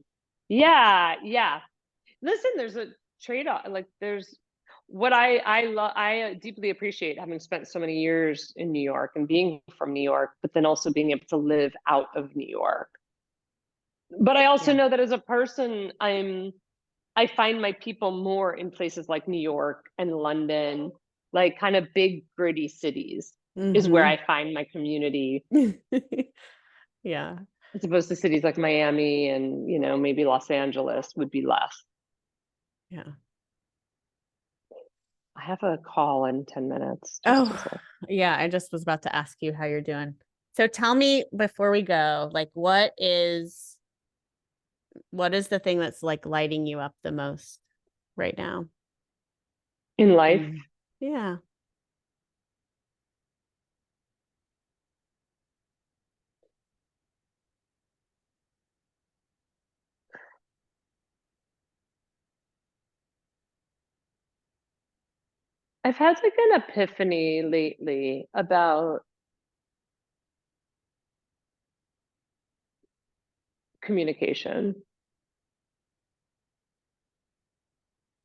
yeah, yeah. Listen, there's a trade-off. Like there's what I deeply appreciate having spent so many years in New York and being from New York, but then also being able to live out of New York. But I also Yeah. know that as a person, I find my people more in places like New York and London, like kind of big, gritty cities is where I find my community. Yeah. As opposed to cities like Miami and, you know, maybe Los Angeles would be less. Yeah. I have a call in 10 minutes. Oh, yeah. I just was about to ask you how you're doing. So tell me before we go, like, what is the thing that's like lighting you up the most right now in life. Yeah. I've had like an epiphany lately about communication.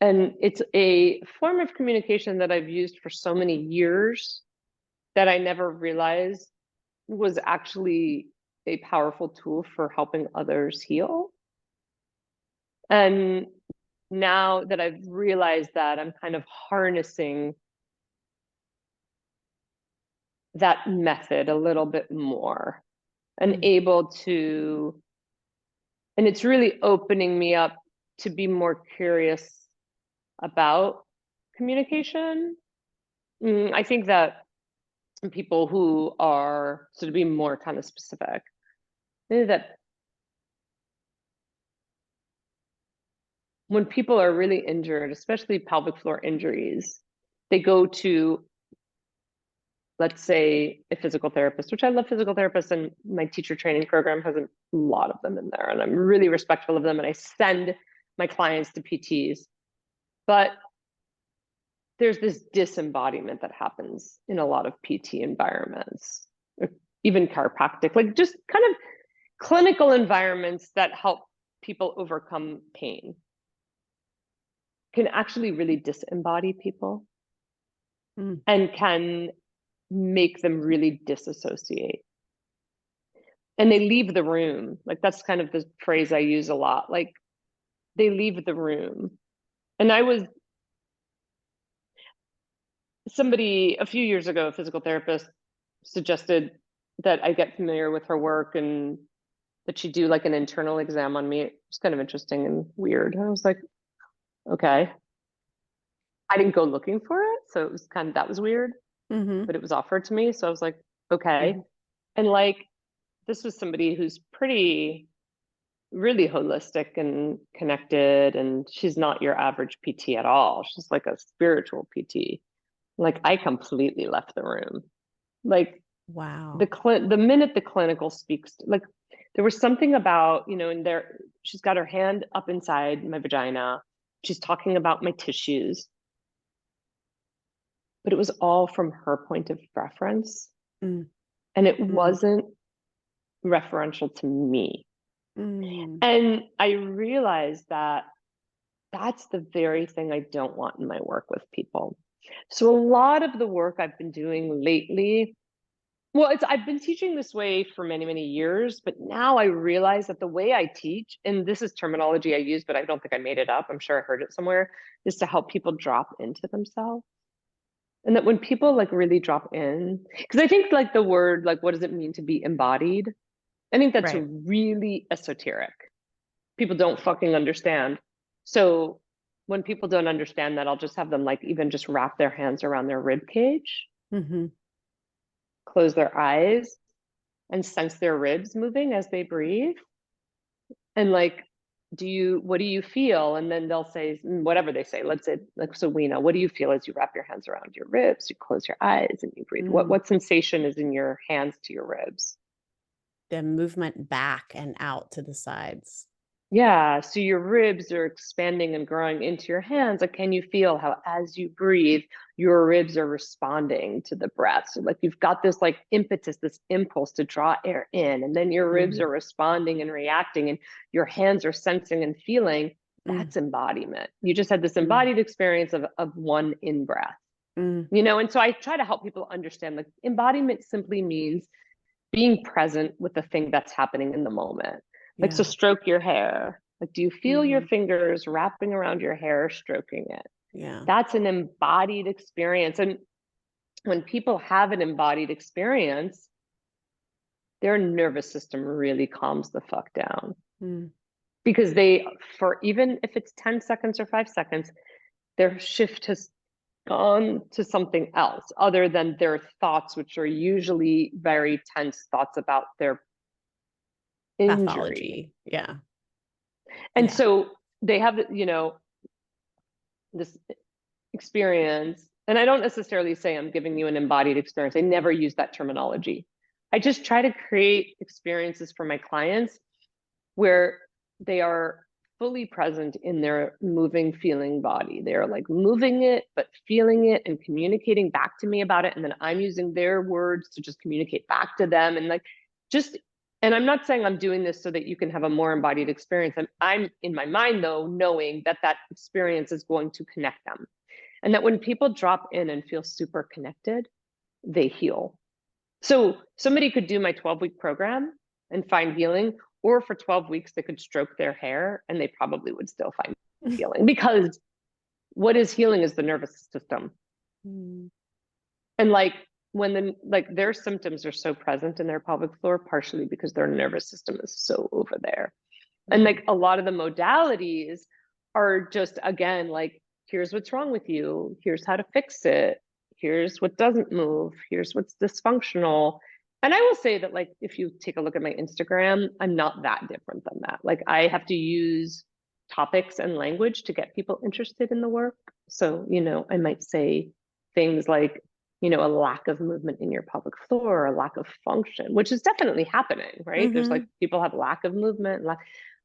And it's a form of communication that I've used for so many years that I never realized was actually a powerful tool for helping others heal. And now that I've realized that, I'm kind of harnessing that method a little bit more and able to, and it's really opening me up to be more curious about communication. I think that people who are, so to be more kind of specific, that when people are really injured, especially pelvic floor injuries, they go to, let's say, a physical therapist, which I love physical therapists, and my teacher training program has a lot of them in there, and I'm really respectful of them, and I send my clients to PTs. But there's this disembodiment that happens in a lot of PT environments, or even chiropractic, like just kind of clinical environments that help people overcome pain can actually really disembody people and can make them really disassociate. And they leave the room. Like that's kind of the phrase I use a lot. Like they leave the room. And I was somebody a few years ago, a physical therapist suggested that I get familiar with her work and that she do like an internal exam on me. It was kind of interesting and weird. I was like, okay. I didn't go looking for it. So it was kind of, that was weird, but it was offered to me. So I was like, okay. And like, this was somebody who's pretty, really holistic and connected. And she's not your average PT at all. She's like a spiritual PT. Like I completely left the room. Like, wow. The minute the clinical speaks, like there was something about, you know, in there, she's got her hand up inside my vagina. She's talking about my tissues, but it was all from her point of reference. And it wasn't referential to me. And I realized that that's the very thing I don't want in my work with people. So a lot of the work I've been doing lately, well, I've been teaching this way for many, many years, but now I realize that the way I teach, and this is terminology I use, but I don't think I made it up, I'm sure I heard it somewhere, is to help people drop into themselves. And that when people like really drop in, because I think like the word, like, what does it mean to be embodied? I think that's really esoteric. People don't fucking understand. So when people don't understand that, I'll just have them like even just wrap their hands around their rib cage, close their eyes, and sense their ribs moving as they breathe. And like, what do you feel? And then they'll say whatever they say. Let's say, like, so Weena, what do you feel as you wrap your hands around your ribs? You close your eyes and you breathe. What sensation is in your hands to your ribs? The movement back and out to the sides. Yeah, so your ribs are expanding and growing into your hands. Like, can you feel how as you breathe, your ribs are responding to the breath? So like you've got this like impetus, this impulse to draw air in, and then your ribs are responding and reacting, and your hands are sensing and feeling. That's embodiment. You just had this embodied experience of one in-breath. You know, and so I try to help people understand like embodiment simply means being present with the thing that's happening in the moment. Like, so stroke your hair. Like, do you feel your fingers wrapping around your hair, stroking it? Yeah. That's an embodied experience. And when people have an embodied experience, their nervous system really calms the fuck down. Because for even if it's 10 seconds or 5 seconds, their shift has gone to something else other than their thoughts, which are usually very tense thoughts about their injury. Pathology. Yeah. And so they have, this experience. And I don't necessarily say I'm giving you an embodied experience. I never use that terminology. I just try to create experiences for my clients where they are fully present in their moving, feeling body. They're like moving it, but feeling it and communicating back to me about it. And then I'm using their words to just communicate back to them. And and I'm not saying I'm doing this so that you can have a more embodied experience. I'm in my mind, though, knowing that experience is going to connect them. And that when people drop in and feel super connected, they heal. So somebody could do my 12-week program and find healing, or for 12 weeks, they could stroke their hair and they probably would still find healing, because what is healing is the nervous system. And when their symptoms are so present in their pelvic floor, partially because their nervous system is so over there. And a lot of the modalities are just, again, here's what's wrong with you. Here's how to fix it. Here's what doesn't move. Here's what's dysfunctional. And I will say that, if you take a look at my Instagram, I'm not that different than that. I have to use topics and language to get people interested in the work. So, I might say things like, a lack of movement in your pelvic floor, a lack of function, which is definitely happening, right? There's people have lack of movement,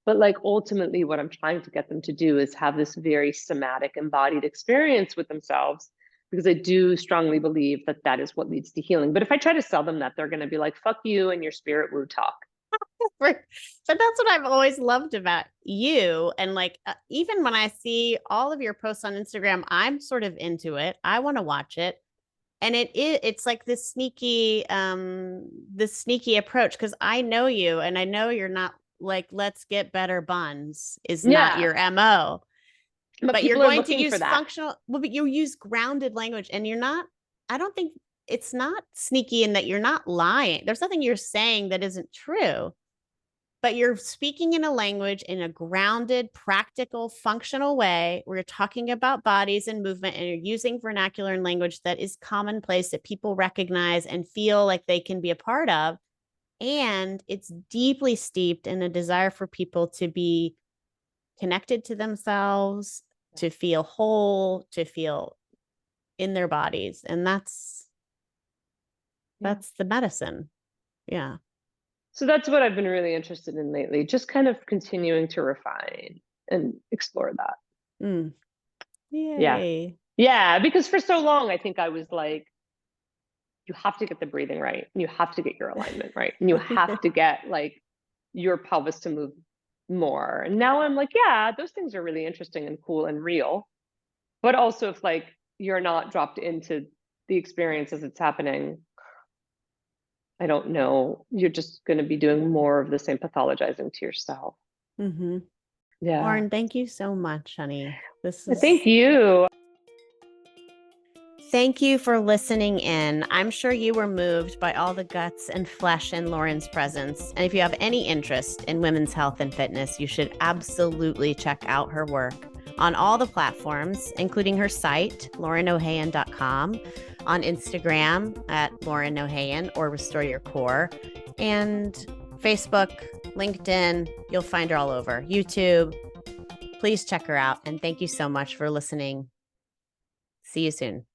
but ultimately what I'm trying to get them to do is have this very somatic, embodied experience with themselves, because I do strongly believe that is what leads to healing. But if I try to sell them that, they're going to be like, fuck you and your spirit woo talk. But that's what I've always loved about you. And even when I see all of your posts on Instagram, I'm sort of into it. I want to watch it. And it's like this sneaky approach, because I know you and I know you're not let's get better buns is not your MO. But you're going to use functional, but you use grounded language, and I don't think it's not sneaky in that you're not lying. There's nothing you're saying that isn't true, but you're speaking in a language in a grounded, practical, functional way where you're talking about bodies and movement, and you're using vernacular and language that is commonplace, that people recognize and feel like they can be a part of. And it's deeply steeped in a desire for people to be connected to themselves, to feel whole, to feel in their bodies. And that's the medicine. Yeah. So that's what I've been really interested in lately, just kind of continuing to refine and explore that. Yay. Yeah, because for so long, I think I was like, you have to get the breathing right, and you have to get your alignment right, and you have to get your pelvis to move more. And now I'm like, yeah, those things are really interesting and cool and real. But also, if you're not dropped into the experience as it's happening, I don't know, you're just going to be doing more of the same pathologizing to yourself. Yeah. Lauren, thank you so much, honey. Thank you. Thank you for listening in. I'm sure you were moved by all the guts and flesh in Lauren's presence. And if you have any interest in women's health and fitness, you should absolutely check out her work on all the platforms, including her site, laurenohayon.com, on Instagram at Lauren Ohayon or Restore Your Core, and Facebook, LinkedIn. You'll find her all over. YouTube. Please check her out. And thank you so much for listening. See you soon.